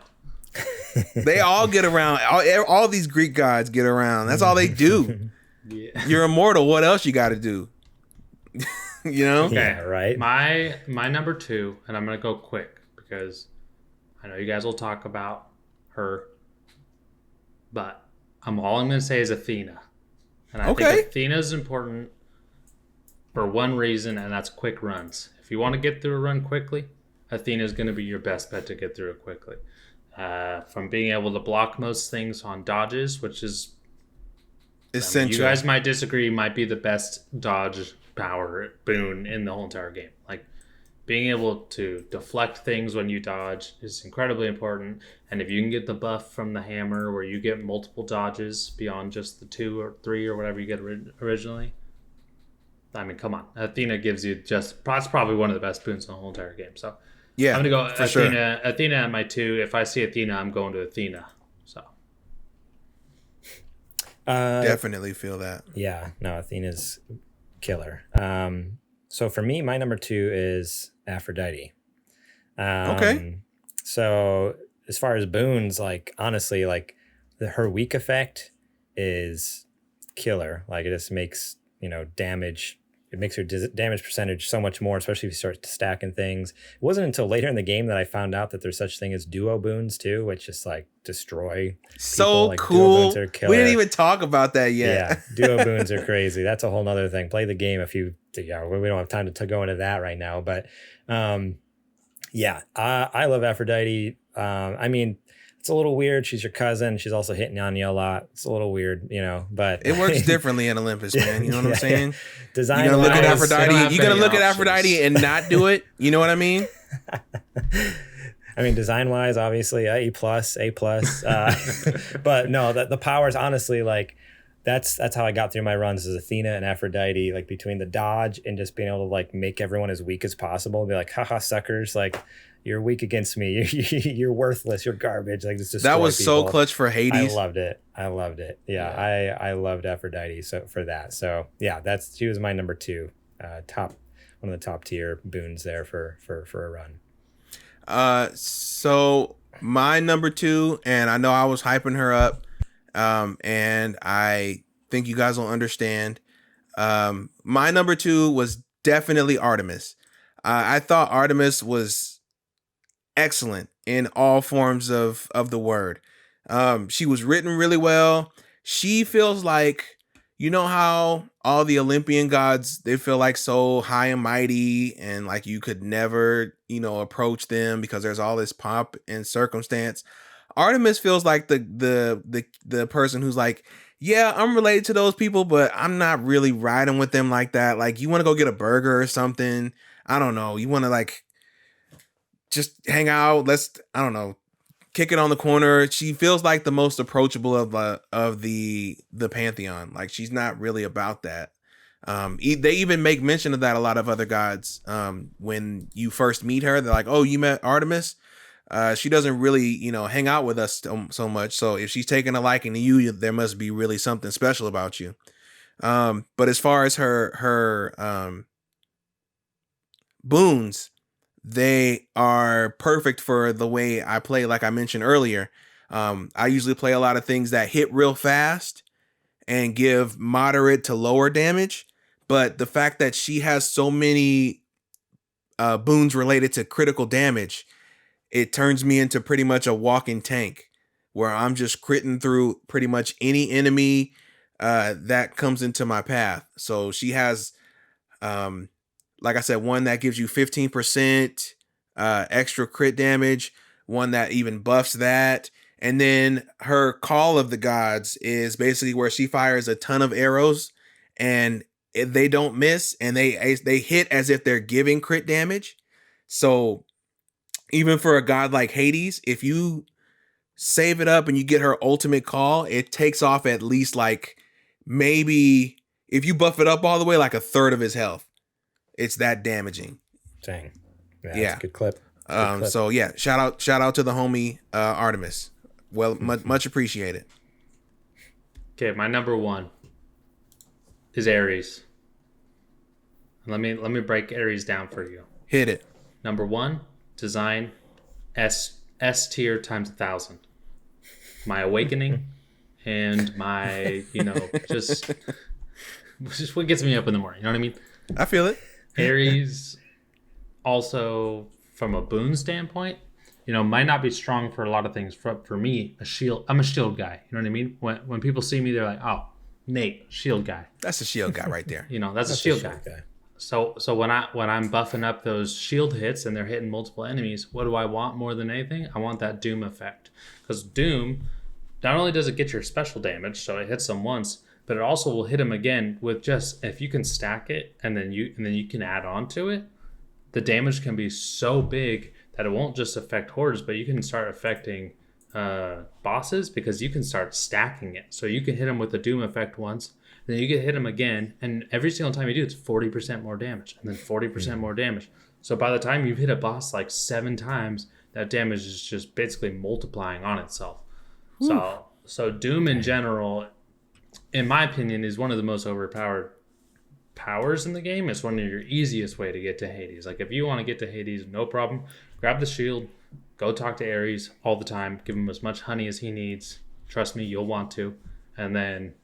They all get around. All these Greek gods get around. That's all they do. You're immortal. What else you got to do? Okay. Yeah, right. My number two, and I'm going to go quick because I know you guys will talk about her, but all I'm going to say is Athena. And I think Athena is important for one reason, and that's quick runs. If you want to get through a run quickly, Athena is going to be your best bet to get through it quickly. From being able to block most things on dodges, which is essential. You guys might disagree, might be the best dodge power boon in the whole entire game. Like being able to deflect things when you dodge is incredibly important. And if you can get the buff from the hammer where you get multiple dodges beyond just the 2 or 3 or whatever you get originally, I mean, come on. Athena gives you that's probably one of the best boons in the whole entire game. So yeah, I'm going to go for Athena. Sure. Athena at my 2. If I see Athena, I'm going to Athena. So definitely feel that. Yeah, no, Athena's killer. So for me, my number 2 is Aphrodite. So as far as boons, like honestly, like her weak effect is killer. Like it just makes damage. It makes her damage percentage so much more, especially if you start stacking things. It wasn't until later in the game that I found out that there's such thing as duo boons too, which just like destroy people. So like, cool. We didn't even talk about that yet. Yeah, duo boons are crazy. That's a whole nother thing. Play the game if you. Yeah, we don't have time to go into that right now, but I love Aphrodite. I mean, it's a little weird. She's your cousin. She's also hitting on you a lot. It's a little weird, but it works differently in Olympus, man. You know what I'm saying? Design. You're gonna look at Aphrodite. You're gonna look at Aphrodite and not do it. You know what I mean? I mean, design wise, obviously, A+. But no, the powers, honestly, like that's how I got through my runs is Athena and Aphrodite, like between the dodge and just being able to like make everyone as weak as possible. Be like, haha, suckers, like. You're weak against me. You're worthless. You're garbage. Like this. That was so clutch for Hades. I loved it. Yeah. I loved Aphrodite for that. So yeah, she was my number 2, one of the top tier boons there for a run. So my number 2, and I know I was hyping her up, and I think you guys will understand. My number 2 was definitely Artemis. I thought Artemis was excellent in all forms of the word. She was written really well. She feels like, how all the Olympian gods, they feel like so high and mighty and like you could never, approach them because there's all this pomp and circumstance. Artemis feels like the person who's like, yeah, I'm related to those people, but I'm not really riding with them like that. Like, you want to go get a burger or something? I don't know. You want to like just hang out? I don't know, kick it on the corner. She feels like the most approachable of the pantheon. Like, she's not really about that. They even make mention of that, a lot of other gods. When you first meet her, they're like, oh, you met Artemis? She doesn't really, hang out with us so much. So if she's taking a liking to you, there must be really something special about you. But as far as her boons, they are perfect for the way I play. Like I mentioned earlier, I usually play a lot of things that hit real fast and give moderate to lower damage. But the fact that she has so many boons related to critical damage, it turns me into pretty much a walking tank where I'm just critting through pretty much any enemy that comes into my path. So she has, like I said, one that gives you 15% extra crit damage, one that even buffs that. And then her Call of the Gods is basically where she fires a ton of arrows and they don't miss, and they hit as if they're giving crit damage. So even for a god like Hades, if you save it up and you get her ultimate call, it takes off at least like maybe, if you buff it up all the way, like a third of his health. It's that damaging. Dang. Yeah. That's a good clip. So yeah, shout out to the homie Artemis. Well, much appreciated. Okay, my number one is Ares. Let me break Ares down for you. Hit it. Number one, design S tier times 1,000. My awakening and my, just what gets me up in the morning. You know what I mean? I feel it. Ares also, from a boon standpoint, might not be strong for a lot of things. For me, a shield. I'm a shield guy. You know what I mean? When people see me, they're like, "Oh, Nate, shield guy." That's a shield guy right there. That's a shield guy. So when I'm buffing up those shield hits and they're hitting multiple enemies, what do I want more than anything? I want that Doom effect, because Doom, not only does it get your special damage, so it hits them once, but it also will hit them again with just, if you can stack it and then you can add on to it, the damage can be so big that it won't just affect hordes, but you can start affecting bosses, because you can start stacking it. So you can hit them with the Doom effect once, then you can hit them again, and every single time you do, it's 40% more damage, and then 40% more damage. So by the time you've hit a boss like 7 times, that damage is just basically multiplying on itself. So Doom in general, in my opinion, is one of the most overpowered powers in the game. It's one of your easiest way to get to Hades. Like, if you want to get to Hades, no problem. Grab the shield, go talk to Ares all the time, give him as much honey as he needs. Trust me, you'll want to. And then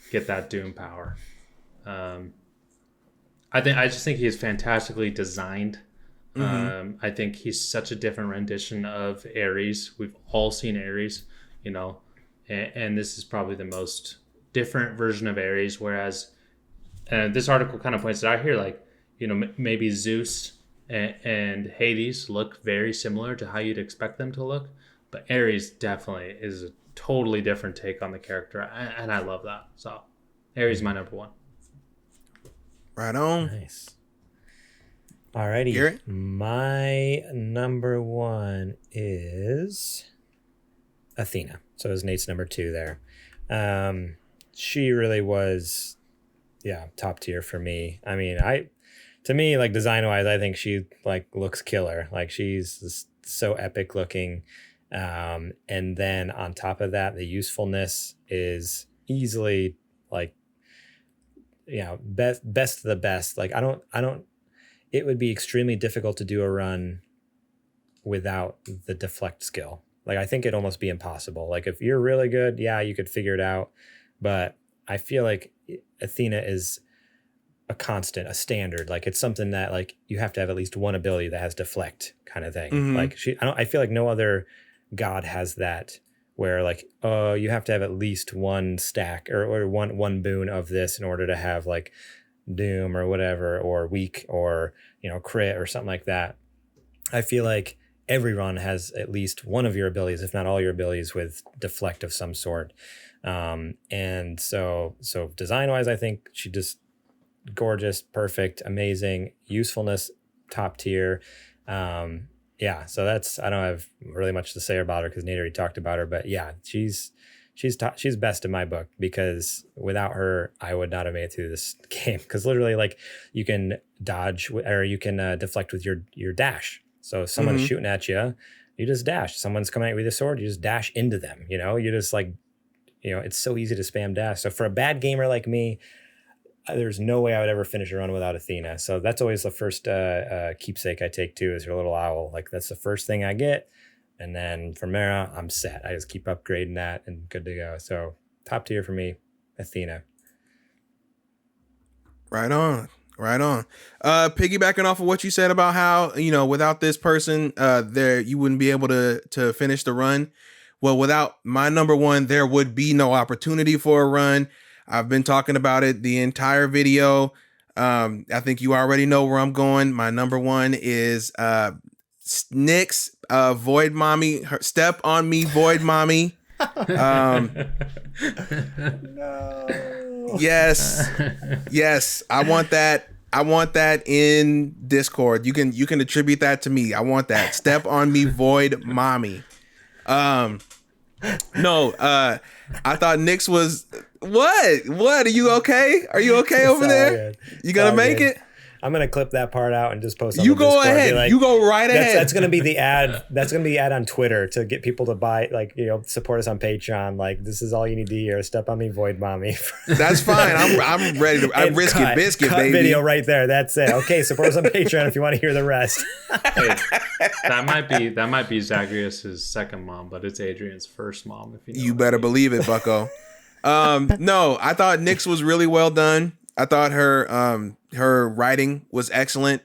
get that Doom power. I just think he is fantastically designed. I think he's such a different rendition of Ares. We've all seen Ares, and this is probably the most different version of Ares. Whereas this article kind of points it out here, like, maybe Zeus and Hades look very similar to how you'd expect them to look, but Ares definitely is a totally different take on the character, and I love that. So Ares is my number one. Right on. Nice. Alrighty. Garrett? My number one is Athena. So it was Nate's number 2 there. She really was, top tier for me. I mean, to me, like, design wise, I think she like looks killer. Like, she's so epic looking. And then on top of that, the usefulness is easily like, best of the best. Like, I don't, it would be extremely difficult to do a run without the deflect skill. Like, I think it'd almost be impossible. Like, if you're really good, you could figure it out. But I feel like Athena is a constant, a standard. Like, it's something that, like, you have to have at least one ability that has deflect kind of thing. Mm-hmm. Like, I feel like no other god has that, where like, you have to have at least one stack or one boon of this in order to have like Doom or whatever, or weak, or crit or something like that. I feel like every run has at least one of your abilities, if not all your abilities, with deflect of some sort. And so design wise, I think she just gorgeous, perfect, amazing, usefulness, top tier. Yeah, so I don't have really much to say about her because Nate already talked about her, but yeah, she's best in my book, because without her, I would not have made it through this game. Because literally, like, you can dodge or you can deflect with your dash. So if someone's shooting at you, you just dash. Someone's coming at you with a sword, you just dash into them. You just like, it's so easy to spam dash. So for a bad gamer like me, there's no way I would ever finish a run without Athena. So that's always the first keepsake I take too, is your little owl. Like, that's the first thing I get. And then from there, I'm set. I just keep upgrading that and good to go. So top tier for me, Athena. Right on. Piggybacking off of what you said about how, without this person, you wouldn't be able to finish the run. Well, without my number one, there would be no opportunity for a run. I've been talking about it the entire video. I think you already know where I'm going. My number one is Nyx, Void Mommy. Step on me, Void Mommy. No. Yes. I want that in Discord. You can attribute that to me. I want that. Step on me, Void Mommy. No, I thought Nyx was what? Are you okay? Are you okay over there? You gonna make it? I'm gonna clip that part out and just post on You the go Discord. ahead. Like, You go right ahead. That's gonna be the ad. That's gonna be the ad on Twitter to get people to buy, like, support us on Patreon. Like, this is all you need to hear. Step on me, Void Mommy. That's fine. I'm ready to. I'm risk it, biscuit, cut baby. Video right there. That's it. Okay, support us on Patreon if you want to hear the rest. Hey, that might be Zagreus's second mom, but it's Adrian's first mom. If you better believe it, Bucko. No, I thought Nyx was really well done. I thought her writing was excellent.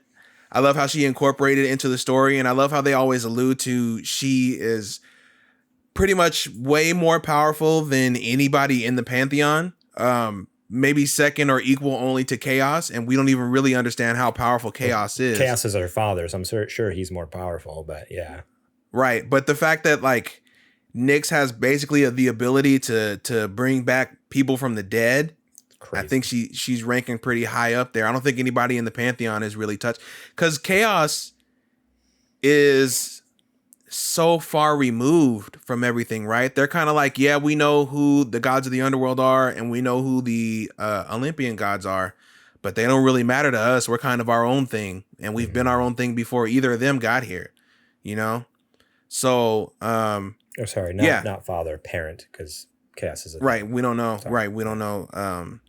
I love how she incorporated it into the story, and I love how they always allude to she is pretty much way more powerful than anybody in the Pantheon. Maybe second or equal only to Chaos, and we don't even really understand how powerful Chaos is. Chaos is her father, so I'm sure he's more powerful, but yeah. Right, but the fact that, like, Nyx has basically the ability to bring back people from the dead. Crazy. I think she's ranking pretty high up there. I don't think anybody in the Pantheon is really touched, because Chaos is so far removed from everything, right? They're kind of like, yeah, we know who the gods of the underworld are, and we know who the Olympian gods are, but they don't really matter to us. We're kind of our own thing, and we've been our own thing before either of them got here, So, not father, parent, because Chaos is a right. We don't know. Sorry. Right, we don't know.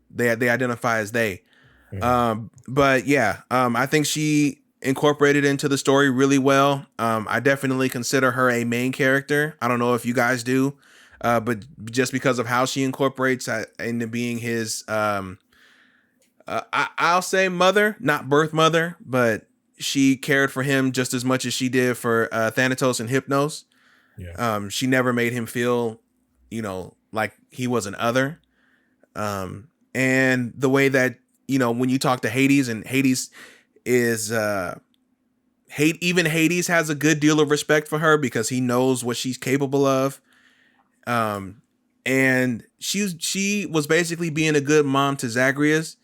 They identify as they. But yeah, I think she incorporated into the story really well. I definitely consider her a main character. I don't know if you guys do, but just because of how she incorporates into being his, I'll say mother, not birth mother, but she cared for him just as much as she did for Thanatos and Hypnos. Yeah. She never made him feel, like he was an other. And the way that, when you talk to Hades, and Hades is, even Hades has a good deal of respect for her because he knows what she's capable of. And she was basically being a good mom to Zagreus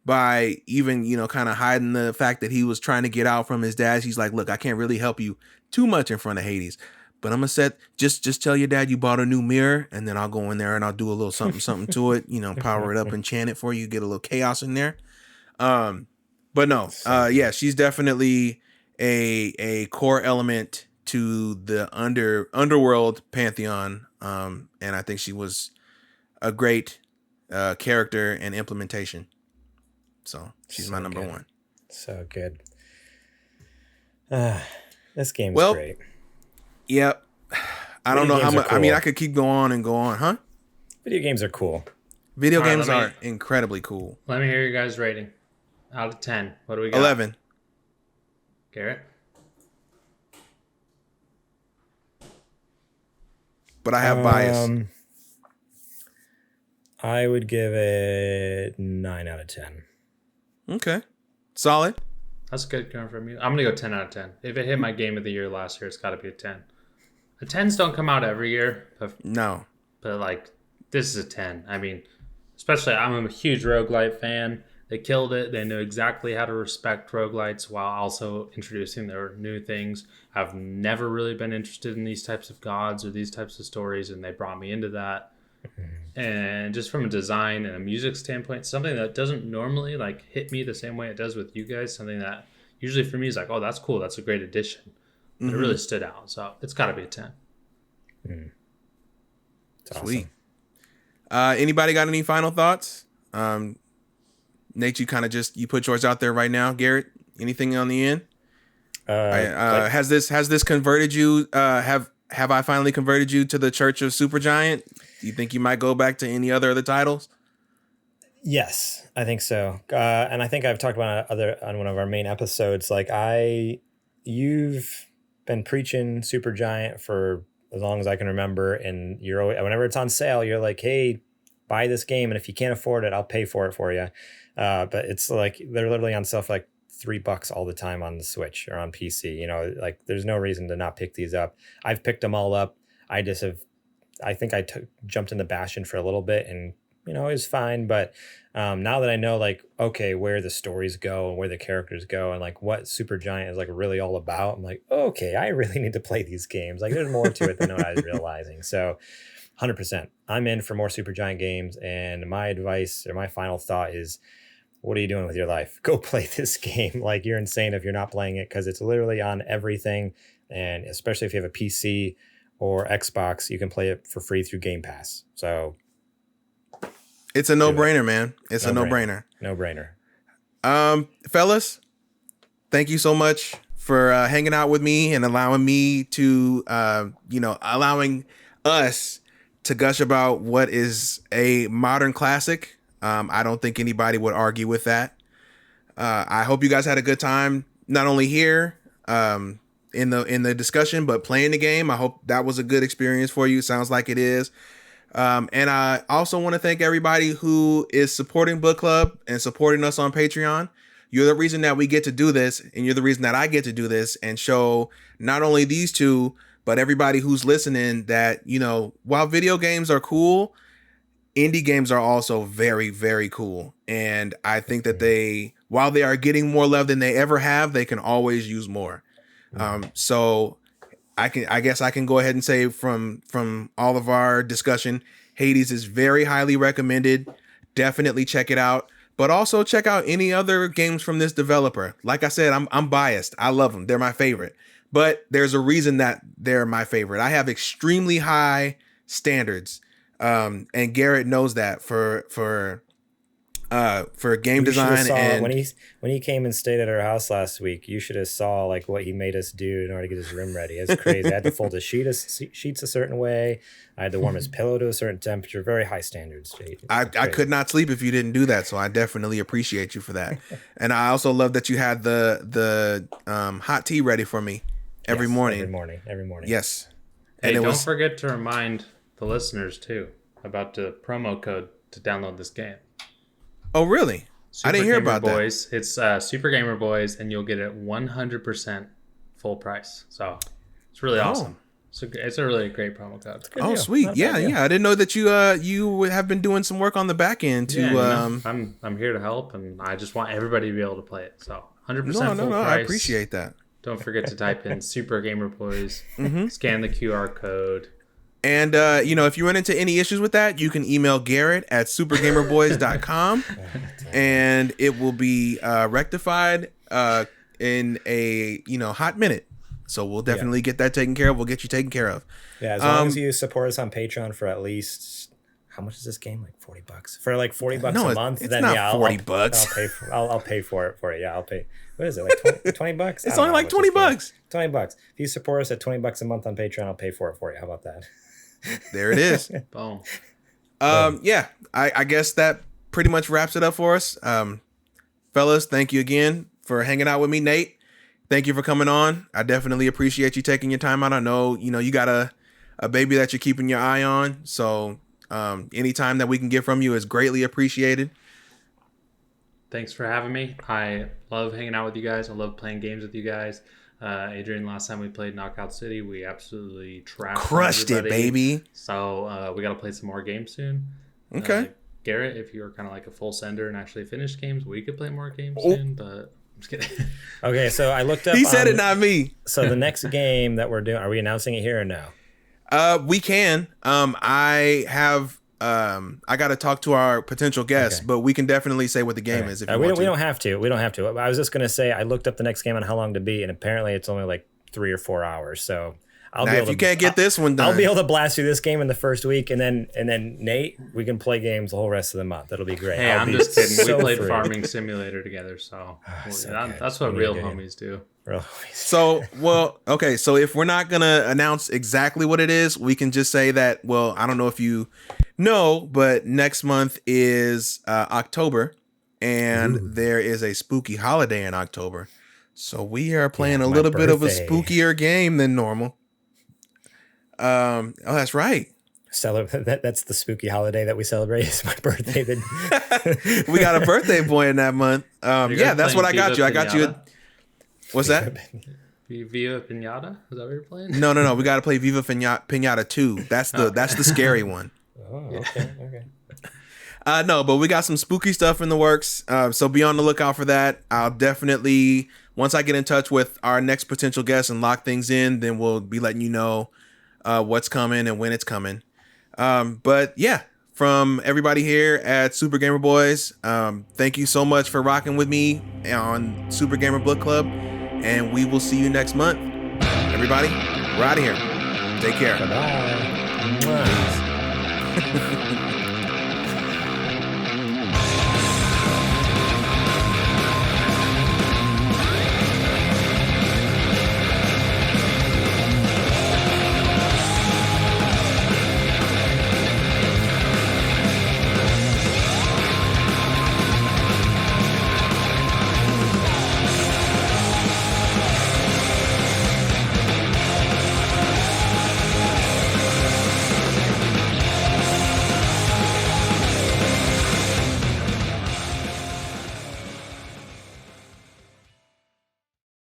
by even, kind of hiding the fact that he was trying to get out from his dad. She's like, look, I can't really help you too much in front of Hades, but I'm gonna just tell your dad you bought a new mirror, and then I'll go in there and I'll do a little something to it, power it up, enchant it for you, get a little chaos in there. But no, yeah, she's definitely a core element to the underworld pantheon. And I think she was a great character and implementation. So she's my number one. So good. This game's great. Yep. I don't know how much. Cool. I mean, I could keep going on, huh? Video games are cool. Video games are incredibly cool. Let me hear your guys' rating. Out of 10. What do we got? 11. Garrett? But I have bias. I would give it 9 out of 10. Okay. Solid. That's good coming from you. I'm gonna go 10 out of 10. If it hit my game of the year last year, it's got to be a 10. The 10s don't come out every year, No. but like this is a 10. I mean, especially I'm a huge roguelite fan. They killed it. They knew exactly how to respect roguelites while also introducing their new things. I've never really been interested in these types of gods or these types of stories, and they brought me into that. And just from a design and a music standpoint, something that doesn't normally like hit me the same way it does with you guys, something that usually for me is like, oh, that's cool, that's a great addition. But it really stood out, so it's got to be a 10. Sweet. Awesome. Anybody got any final thoughts? Nate, you kind of you put yours out there right now. Garrett, anything on the end? Has this converted you? Have I finally converted you to the Church of Supergiant? Do you think you might go back to any other of the titles? Yes, I think so. And I think I've talked about it on one of our main episodes. Like you've been preaching Supergiant for as long as I can remember, and you're always, whenever it's on sale, you're like, hey, buy this game, and if you can't afford it, I'll pay for it for you. But it's like they're literally on sale for like $3 all the time on the Switch or on PC. You know, like there's no reason to not pick these up. I've picked them all up. I think I jumped into Bastion for a little bit, and you know, it was fine. But now that I know, like, okay, where the stories go and where the characters go and like what Supergiant is like really all about, I'm like, okay, I really need to play these games. Like there's more to it than what I was realizing. So 100%, I'm in for more Supergiant games. And my advice or my final thought is, what are you doing with your life? Go play this game. Like you're insane if you're not playing it, because it's literally on everything. And especially if you have a PC or Xbox, you can play it for free through Game Pass. So it's a no-brainer, man. It's a no-brainer. No-brainer. Fellas, thank you so much for hanging out with me and allowing me to, allowing us to gush about what is a modern classic. I don't think anybody would argue with that. I hope you guys had a good time, not only here in the discussion, but playing the game. I hope that was a good experience for you. Sounds like it is. And I also want to thank everybody who is supporting Book Club and supporting us on Patreon. You're the reason that we get to do this, and you're the reason that I get to do this and show not only these two, but everybody who's listening that, you know, while video games are cool, indie games are also very, very cool. And I think that while they are getting more love than they ever have, they can always use more. So I guess I can go ahead and say from all of our discussion, Hades is very highly recommended. Definitely check it out. But also check out any other games from this developer. Like I said, I'm biased. I love them. They're my favorite. But there's a reason that they're my favorite. I have extremely high standards. And Garrett knows that for game design. And when he came and stayed at our house last week, you should have saw like what he made us do in order to get his room ready. It's crazy. I had to fold his sheets a certain way. I had to warm his pillow to a certain temperature. Very high standards. I could not sleep if you didn't do that, so I definitely appreciate you for that. And I also love that you had the hot tea ready for me every morning. Every morning. Yes. Hey, don't forget to remind the listeners too about the promo code to download this game. Oh, really? I didn't hear about Boys. That. It's Super Gamer Boys, and you'll get it 100% full price. So it's really awesome. So it's a really great promo code. Oh, deal. Sweet. Yeah. I didn't know that you have been doing some work on the back end to. Yeah, I'm here to help, and I just want everybody to be able to play it. So 100% full price. I appreciate that. Don't forget to type in Super Gamer Boys. Scan the QR code. And, if you run into any issues with that, you can email Garrett at supergamerboys.com and it will be rectified in a, hot minute. So we'll definitely get that taken care of. We'll get you taken care of. Yeah, as long as you support us on Patreon for at least, how much is this game? Like $40? For like $40 a month? It's then not $40. I'll pay for it for you. Yeah, I'll pay. What is it, like $20? It's only like $20. $20. If you support us at $20 a month on Patreon, I'll pay for it for you. How about that? There it is. Boom. Yeah, I guess that pretty much wraps it up for us. Fellas, thank you again for hanging out with me. Nate, thank you for coming on. I definitely appreciate you taking your time out. I know, you got a baby that you're keeping your eye on. So any time that we can get from you is greatly appreciated. Thanks for having me. I love hanging out with you guys. I love playing games with you guys. Adrian, last time we played Knockout City, we absolutely crushed it, baby. So we got to play some more games soon. Okay. Garrett, if you're kind of like a full sender and actually finished games, we could play more games soon, but I'm just kidding. Okay, so I looked up. He said it, not me. So the next game that we're doing, are we announcing it here or no? We can. I got to talk to our potential guests, but we can definitely say what the game is. If you we want don't have to. We don't have to. I was just gonna say I looked up the next game on how long to beat, and apparently it's only like 3 or 4 hours. So if you can't get this one done, I'll be able to blast through this game in the first week, and then Nate, we can play games the whole rest of the month. That'll be great. Hey, I'm just kidding. So we played free. Farming Simulator together, so that's what real homies do. So if we're not gonna announce exactly what it is, we can just say that, well, I don't know if you know, but next month is October, and there is a spooky holiday in October, so we are playing a little bit of a spookier game than normal. That's right. That's the spooky holiday that we celebrate. It's my birthday. We got a birthday boy in that month. That's what I got you. I got you. What's that? Viva Pinata? Is that what you're playing? No. We got to play Viva Pinata 2. That's the scary one. Oh, okay. No, but we got some spooky stuff in the works. So be on the lookout for that. I'll definitely, once I get in touch with our next potential guest and lock things in, then we'll be letting you know what's coming and when it's coming. But yeah, from everybody here at Super Gamer Boys, thank you so much for rocking with me on Super Gamer Book Club, and we will see you next month. Everybody, we're out of here. Take care. Bye-bye.